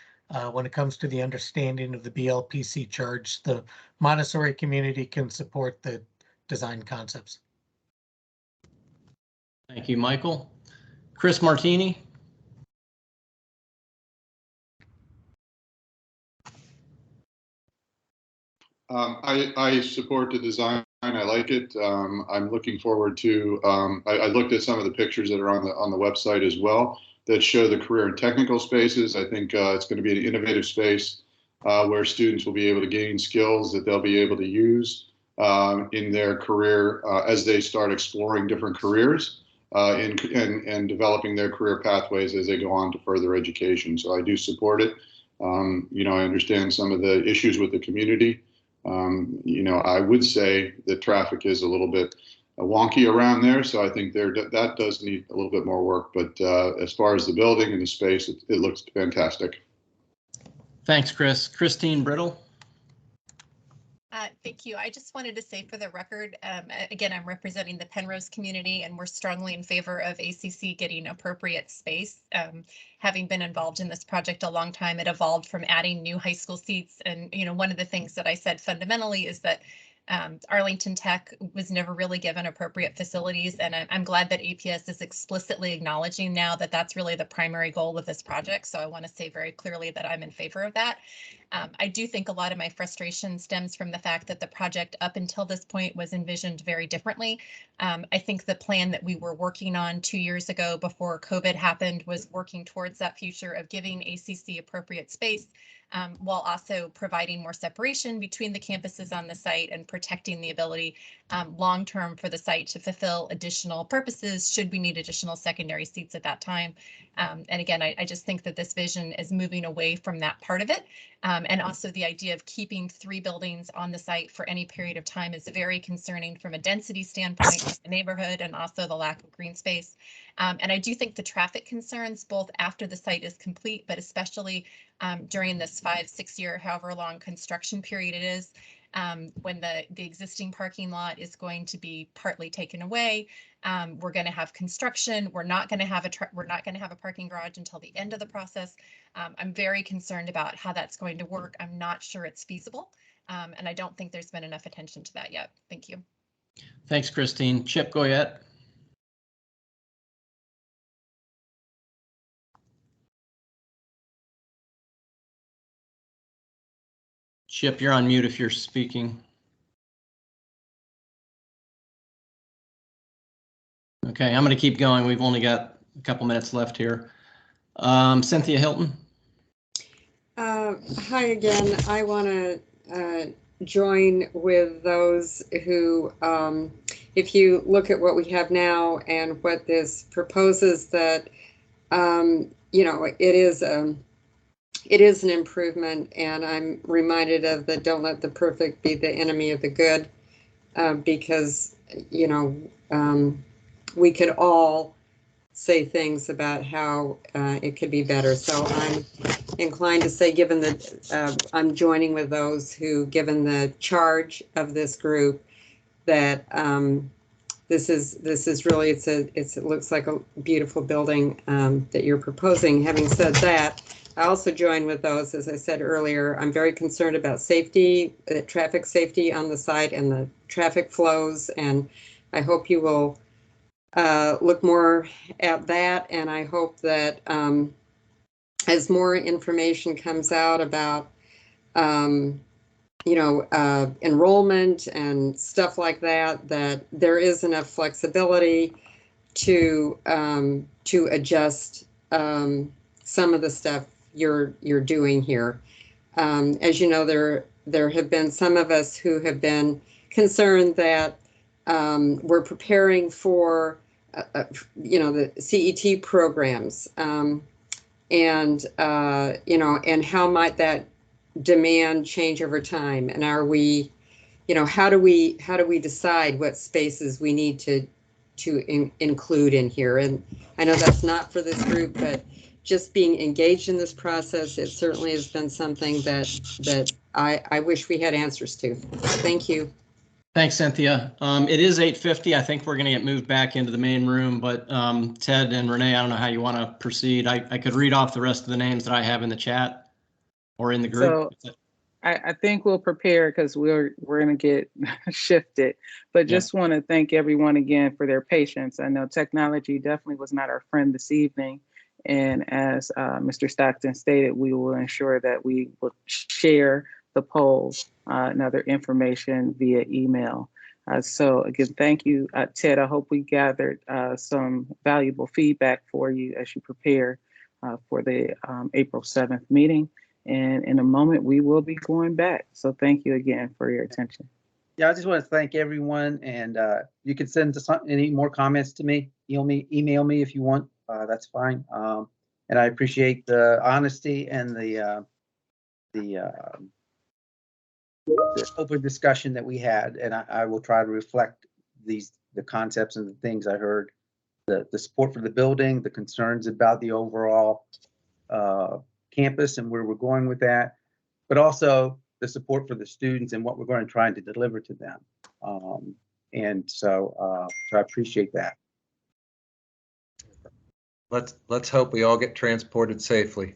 when it comes to the understanding of the BLPC charge, the Montessori community can support the design concepts. Thank you, Michael. Chris Martini. I support the design. I like it. I'm looking forward to. I looked at some of the pictures that are on the website as well that show the career and technical spaces. I think it's going to be an innovative space where students will be able to gain skills that they'll be able to use in their career as they start exploring different careers and developing their career pathways as they go on to further education. So I do support it. I understand some of the issues with the community. I would say that traffic is a little bit wonky around there, so I think that does need a little bit more work. But as far as the building and the space, it looks fantastic. Thanks, Chris. Christine Brittle. Thank you. I just wanted to say for the record, again, I'm representing the Penrose community, and we're strongly in favor of ACC getting appropriate space. Having been involved in this project a long time, it evolved from adding new high school seats. And, one of the things that I said fundamentally is that Arlington Tech was never really given appropriate facilities, and I'm glad that APS is explicitly acknowledging now that that's really the primary goal of this project. So I want to say very clearly that I'm in favor of that. I do think a lot of my frustration stems from the fact that the project up until this point was envisioned very differently. I think the plan that we were working on 2 years ago before COVID happened was working towards that future of giving ACC appropriate space, while also providing more separation between the campuses on the site and protecting the ability long-term for the site to fulfill additional purposes should we need additional secondary seats at that time. And again, I just think that this vision is moving away from that part of it. And also the idea of keeping 3 buildings on the site for any period of time is very concerning from a density standpoint in the neighborhood and also the lack of green space. And I do think the traffic concerns, both after the site is complete, but especially during this 5-6 year, however long construction period it is, when the existing parking lot is going to be partly taken away. We're going to have construction. We're not going to have a parking garage until the end of the process. I'm very concerned about how that's going to work. I'm not sure it's feasible, and I don't think there's been enough attention to that yet. Thank you. Thanks, Christine. Chip Goyette. Chip, you're on mute if you're speaking. Okay, I'm going to keep going. We've only got a couple minutes left here. Cynthia Hilton. Hi again. I want to join with those who, if you look at what we have now and what this proposes, that it is an improvement, and I'm reminded of the "Don't let the perfect be the enemy of the good," because we could all say things about how it could be better. So inclined to say, given that I'm joining with those who, given the charge of this group, that this is really, it looks like a beautiful building that you're proposing. Having said that, I also join with those, as I said earlier, I'm very concerned about safety, traffic safety on the site and the traffic flows. And I hope you will look more at that. And I hope that as more information comes out about, enrollment and stuff like that, that there is enough flexibility to adjust some of the stuff you're doing here. As you know, there have been some of us who have been concerned that we're preparing for the CET programs, and how might that demand change over time, and are we, how do we decide what spaces we need to include in here? And I know that's not for this group, but just being engaged in this process, it certainly has been something that I wish we had answers to. Thank you. Thanks, Cynthia. It is 8:50. I think we're going to get moved back into the main room, but Ted and Renee, I don't know how you want to proceed. I could read off the rest of the names that I have in the chat or in the group. So I think we'll prepare because we're going to get shifted, but just want to thank everyone again for their patience. I know technology definitely was not our friend this evening. And as Mr. Stockton stated, we will ensure that we will share the poll and other information via email. So again, thank you, Ted. I hope we gathered some valuable feedback for you as you prepare for the April 7th meeting. And in a moment, we will be going back. So thank you again for your attention. Yeah, I just want to thank everyone, and you can send any more comments to me. Email me if you want. That's fine. And I appreciate the honesty and the open discussion that we had. And I will try to reflect the concepts and the things I heard, the support for the building, the concerns about the overall campus and where we're going with that, but also the support for the students and what we're going to try to deliver to them. And so I appreciate that. Let's hope we all get transported safely.